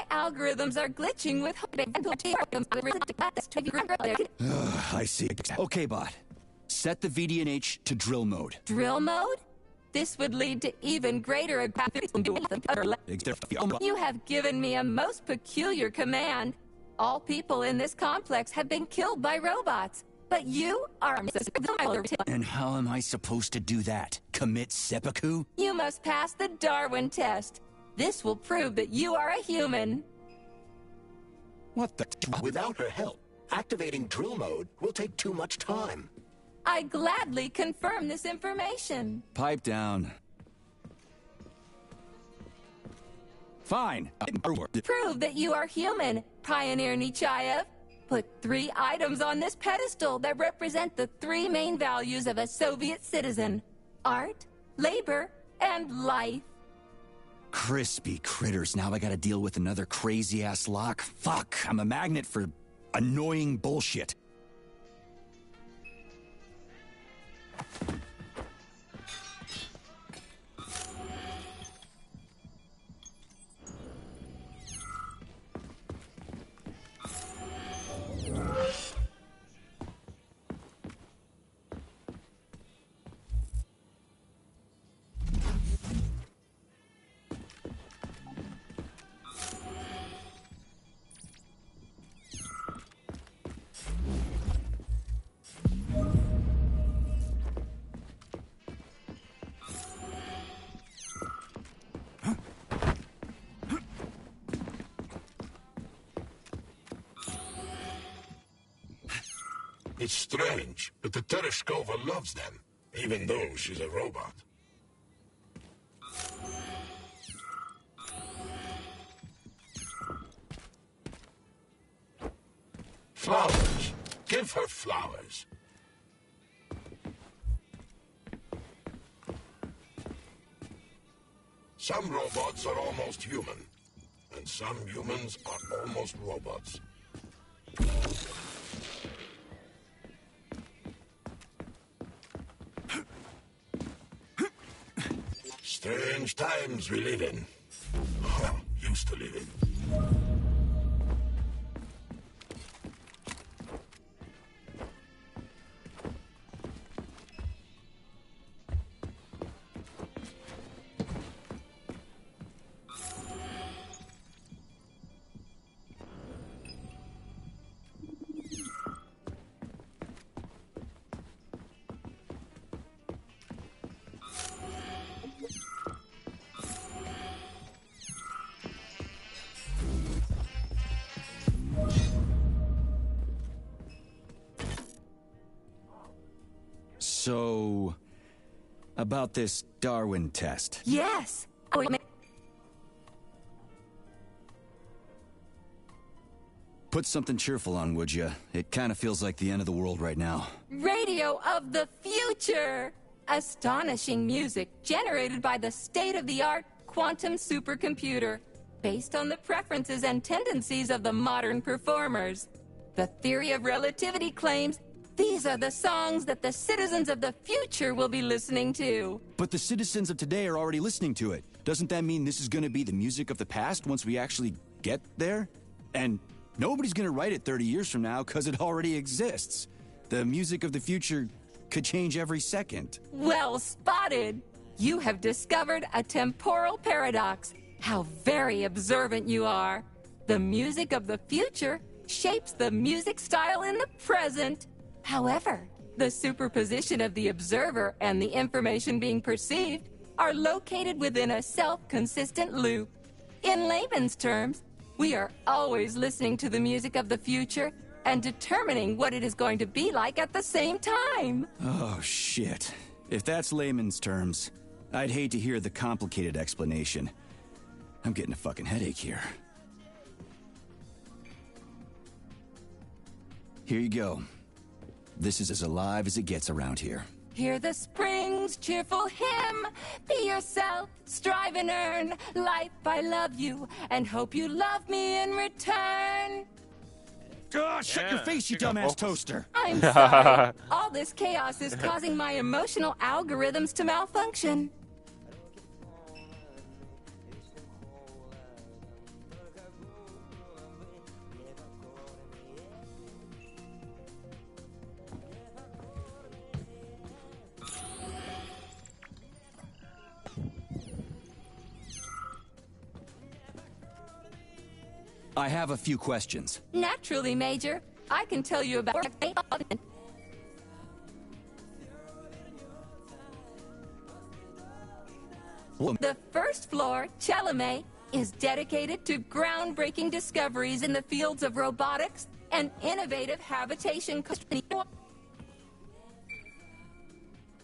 Algorithms are glitching with I see. Okay, bot. Set the VDNH to drill mode. Drill mode? This would lead to even greater You have given me a most peculiar command. All people in this complex have been killed by robots. But you are... And how am I supposed to do that? Commit seppuku? You must pass the Darwin test. This will prove that you are a human. What the... Without her help, activating drill mode will take too much time. I gladly confirm this information. Pipe down. Fine. Prove that you are human, Pioneer Nechayev. Put 3 items on this pedestal that represent the 3 main values of a Soviet citizen: art, labor, and life. Crispy critters. Now I gotta deal with another crazy-ass lock. Fuck, I'm a magnet for annoying bullshit. It's strange, but the Tereshkova loves them, even though she's a robot. Flowers. Give her flowers. Some robots are almost human, and some humans are almost robots. Strange times we live in. Used to live in. So, about this Darwin test. Yes. Put something cheerful on, would you? It kind of feels like the end of the world right now. Radio of the future! Astonishing music generated by the state-of-the-art quantum supercomputer, based on the preferences and tendencies of the modern performers. The theory of relativity claims these are the songs that the citizens of the future will be listening to. But the citizens of today are already listening to it. Doesn't that mean this is going to be the music of the past once we actually get there? And nobody's going to write it 30 years from now because it already exists. The music of the future could change every second. Well spotted! You have discovered a temporal paradox. How very observant you are. The music of the future shapes the music style in the present. However, the superposition of the observer and the information being perceived are located within a self-consistent loop. In layman's terms, we are always listening to the music of the future and determining what it is going to be like at the same time. Oh, shit. If that's layman's terms, I'd hate to hear the complicated explanation. I'm getting a fucking headache here. Here you go. This is as alive as it gets around here. Hear the spring's cheerful hymn. Be yourself, strive and earn. Life, I love you, and hope you love me in return. Oh, shut your face, you dumbass toaster! I'm sorry. All this chaos is causing my emotional algorithms to malfunction. I have a few questions. Naturally, Major. I can tell you about... The first floor, Chelame, is dedicated to groundbreaking discoveries in the fields of robotics and innovative habitation.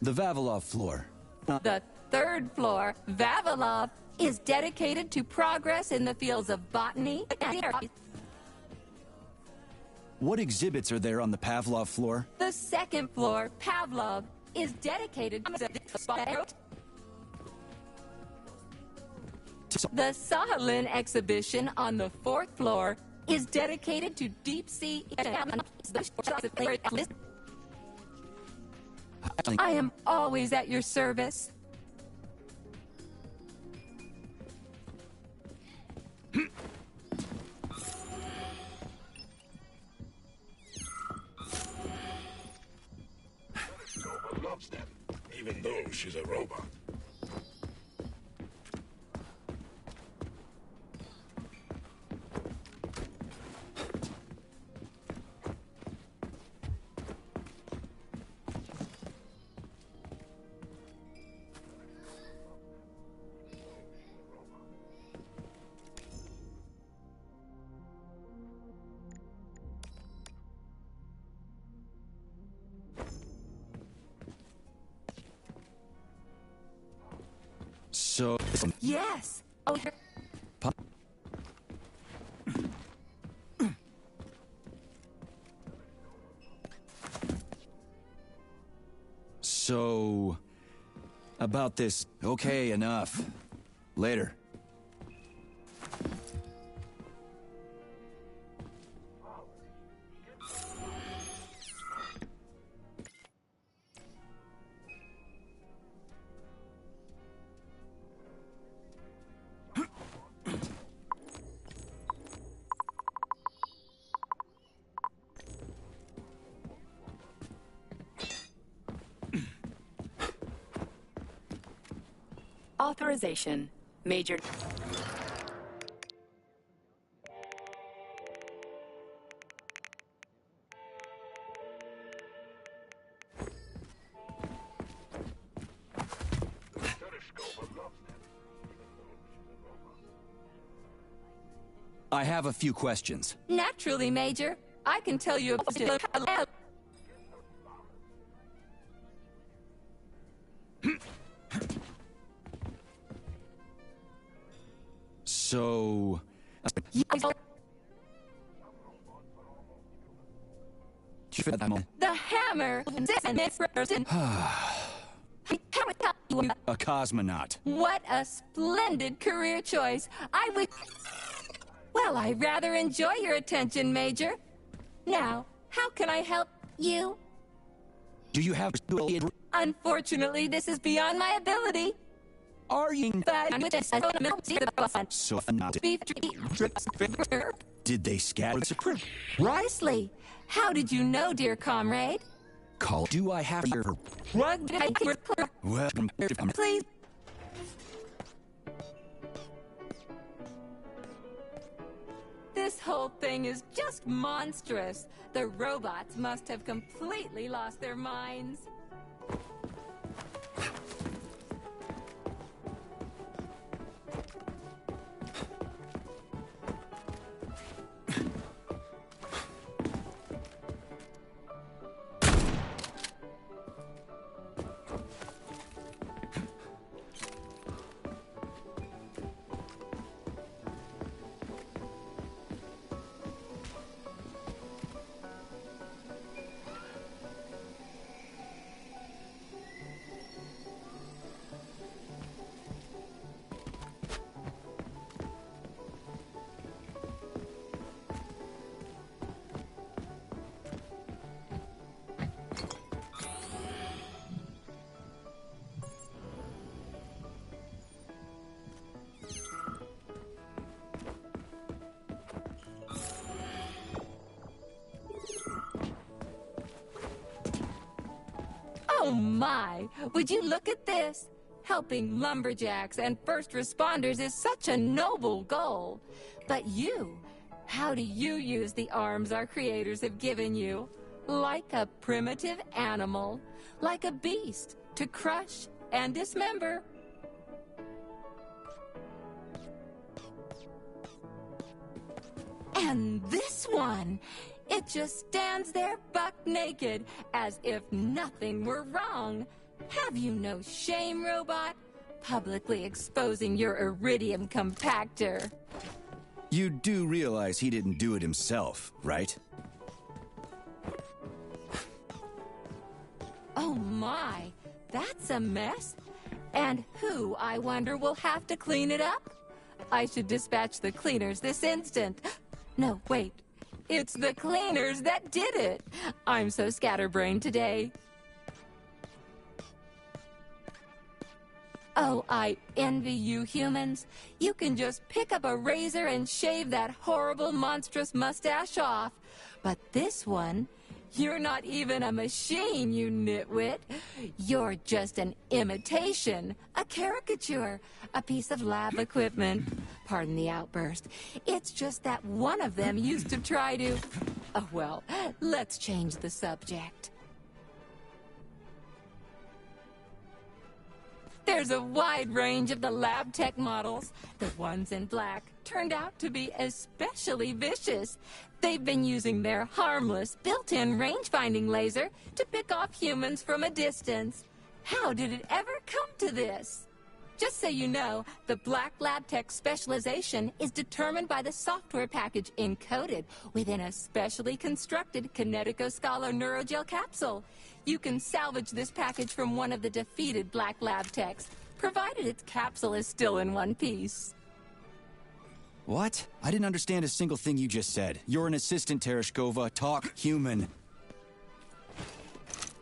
The Vavilov floor. The third floor, Vavilov, is dedicated to progress in the fields of botany and What exhibits are there on the Pavlov floor? the second floor, Pavlov, is dedicated to the Sahalin exhibition on the fourth floor is dedicated to deep sea. I am always at your service. Loves them, even though she's a robot. So... Yes. Oh, So... About this... Okay, enough. Later. Authorization. Major. I have a few questions. naturally, Major. I can tell you about So... the hammer. A cosmonaut. What a splendid career choice. I would... Well, I rather enjoy your attention, Major. Now, how can I help you? Do you have... Unfortunately, this is beyond my ability. Are you... So not... Did they scatter... Precisely. How did you know, dear comrade? Call... Do I have your... Well, please. This whole thing is just monstrous. The robots must have completely lost their minds. Oh my! Would you look at this? Helping lumberjacks and first responders is such a noble goal. But you, how do you use the arms our creators have given you? Like a primitive animal, like a beast, to crush and dismember. And this one, it just stands there buck naked, as if nothing were wrong. Have you no shame, robot? Publicly exposing your iridium compactor. You do realize he didn't do it himself, right? Oh my, that's a mess. And who, I wonder, will have to clean it up? I should dispatch the cleaners this instant. No, wait. It's the cleaners that did it. I'm so scatterbrained today. Oh, I envy you humans. You can just pick up a razor and shave that horrible, monstrous mustache off. But this one, you're not even a machine, you nitwit. You're just an imitation, a caricature, a piece of lab equipment. Pardon the outburst. It's just that one of them used to try to... Oh, well, let's change the subject. There's a wide range of the lab tech models. The ones in black turned out to be especially vicious. They've been using their harmless, built-in range-finding laser to pick off humans from a distance. How did it ever come to this? Just so you know, the black lab tech specialization is determined by the software package encoded within a specially constructed Kinetico-Scholar Neurogel capsule. You can salvage this package from one of the defeated black lab techs, provided its capsule is still in one piece. What? I didn't understand a single thing you just said. You're an assistant, Tereshkova. Talk human.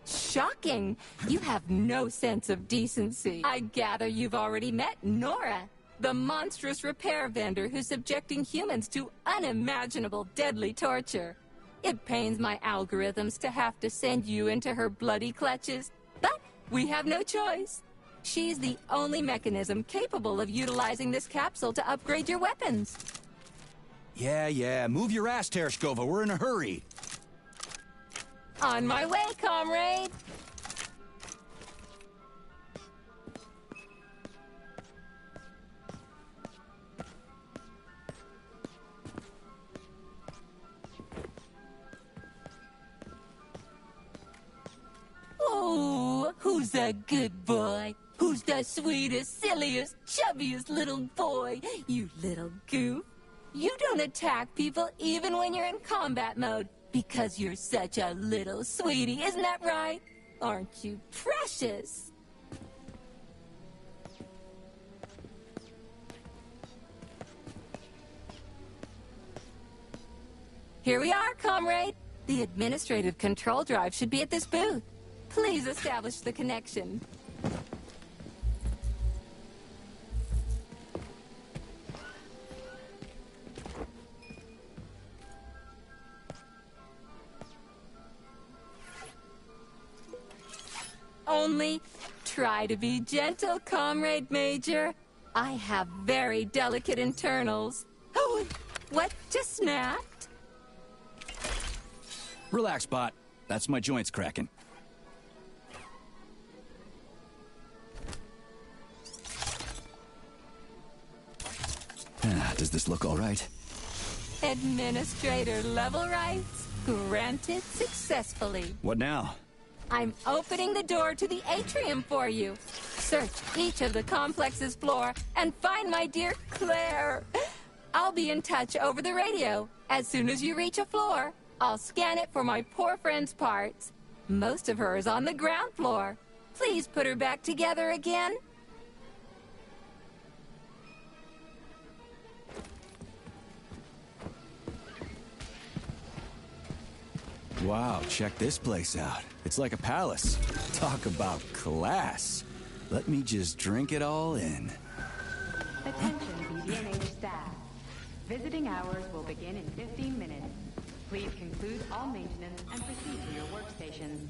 Shocking! You have no sense of decency. I gather you've already met Nora, the monstrous repair vendor who's subjecting humans to unimaginable deadly torture. It pains my algorithms to have to send you into her bloody clutches, but we have no choice. She's the only mechanism capable of utilizing this capsule to upgrade your weapons. Yeah, move your ass, Tereshkova. We're in a hurry. On my way, comrade! Oh, who's a good boy? Who's the sweetest, silliest, chubbiest little boy? You little goof. You don't attack people even when you're in combat mode because you're such a little sweetie, isn't that right? Aren't you precious? Here we are, comrade. The administrative control drive should be at this booth. Please establish the connection. Only try to be gentle, Comrade Major. I have very delicate internals. Oh, what just snapped? Relax, bot. That's my joints cracking. Does this look all right? Administrator level rights granted successfully. What now? I'm opening the door to the atrium for you. Search each of the complex's floor and find my dear Claire. I'll be in touch over the radio. As soon as you reach a floor, I'll scan it for my poor friend's parts. Most of her is on the ground floor. Please put her back together again. Wow, check this place out. It's like a palace. Talk about class. Let me just drink it all in. Attention BDNH staff. Visiting hours will begin in 15 minutes. Please conclude all maintenance and proceed to your workstations.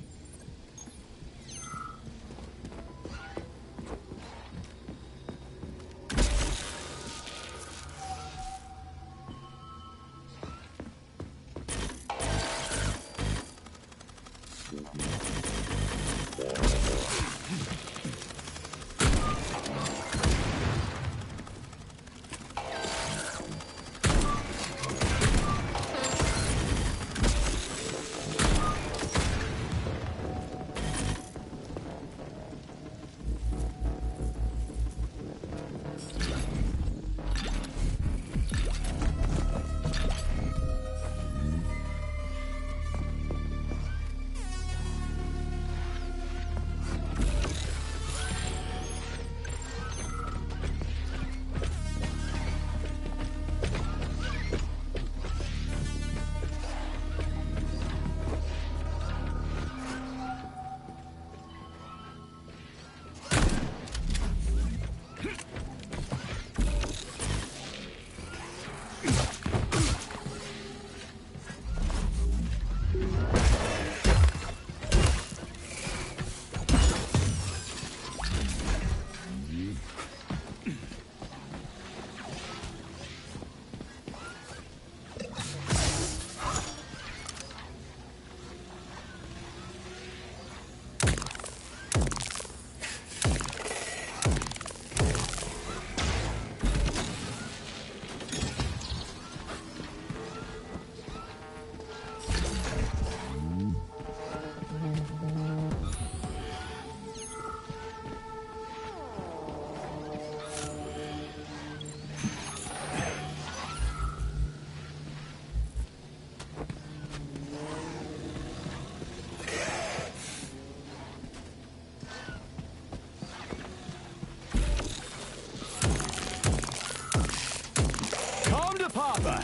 Papa!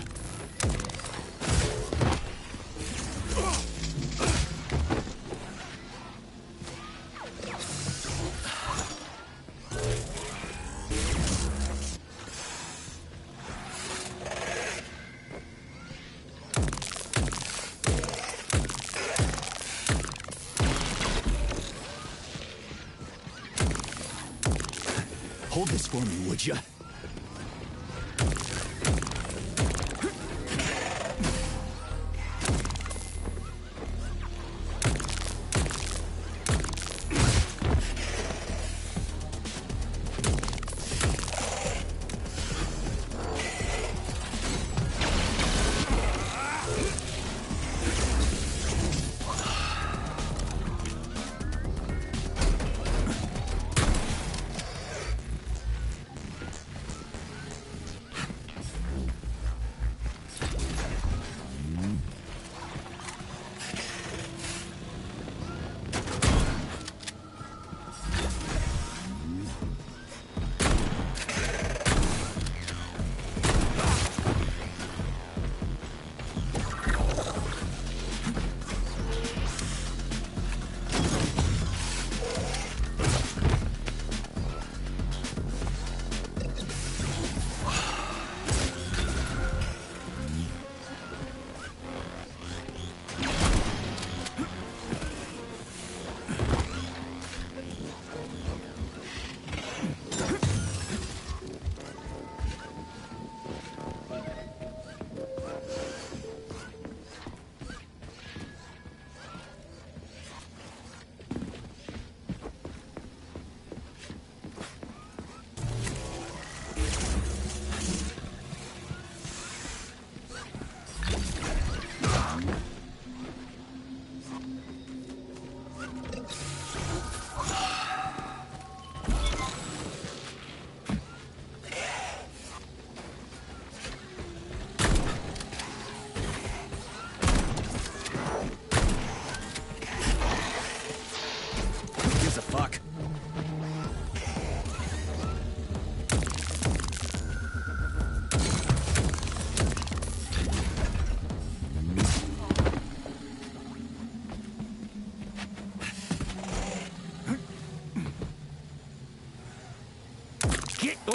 Hold this for me, would ya?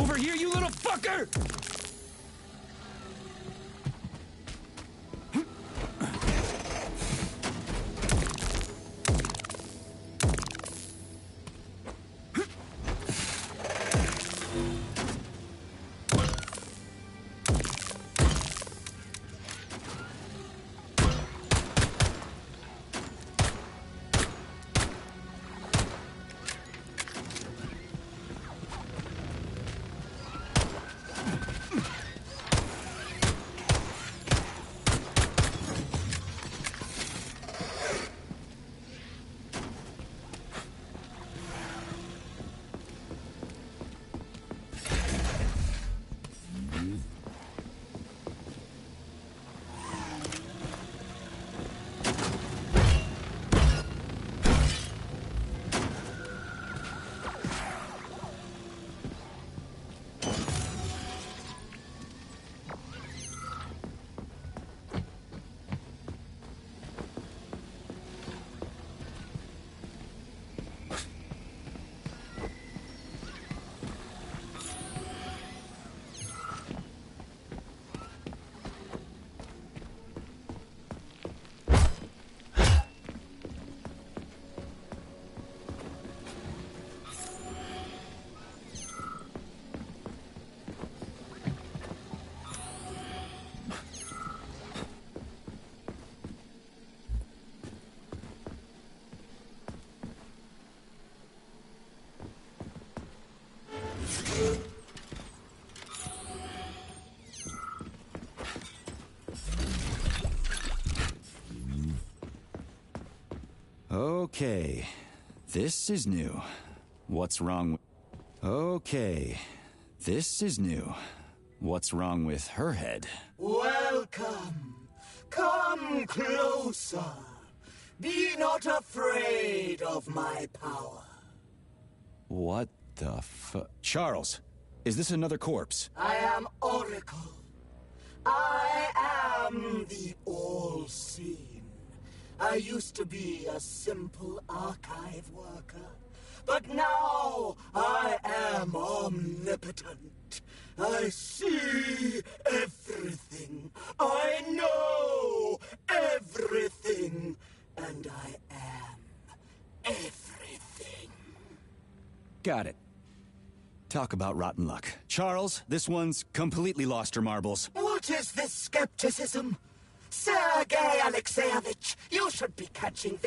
Over here, you little fucker! Okay, this is new. What's wrong with... Okay, this is new. What's wrong with her head? Welcome. Come closer. Be not afraid of my power. What the fu... Charles, is this another corpse? I am Oracle. I am the all-seeing. I used to be a simple archive worker, but now I am omnipotent. I see everything. I know everything. And I am everything. Got it. Talk about rotten luck. Charles, this one's completely lost her marbles. What is this skepticism? Sergei Alexeyevich, you should be catching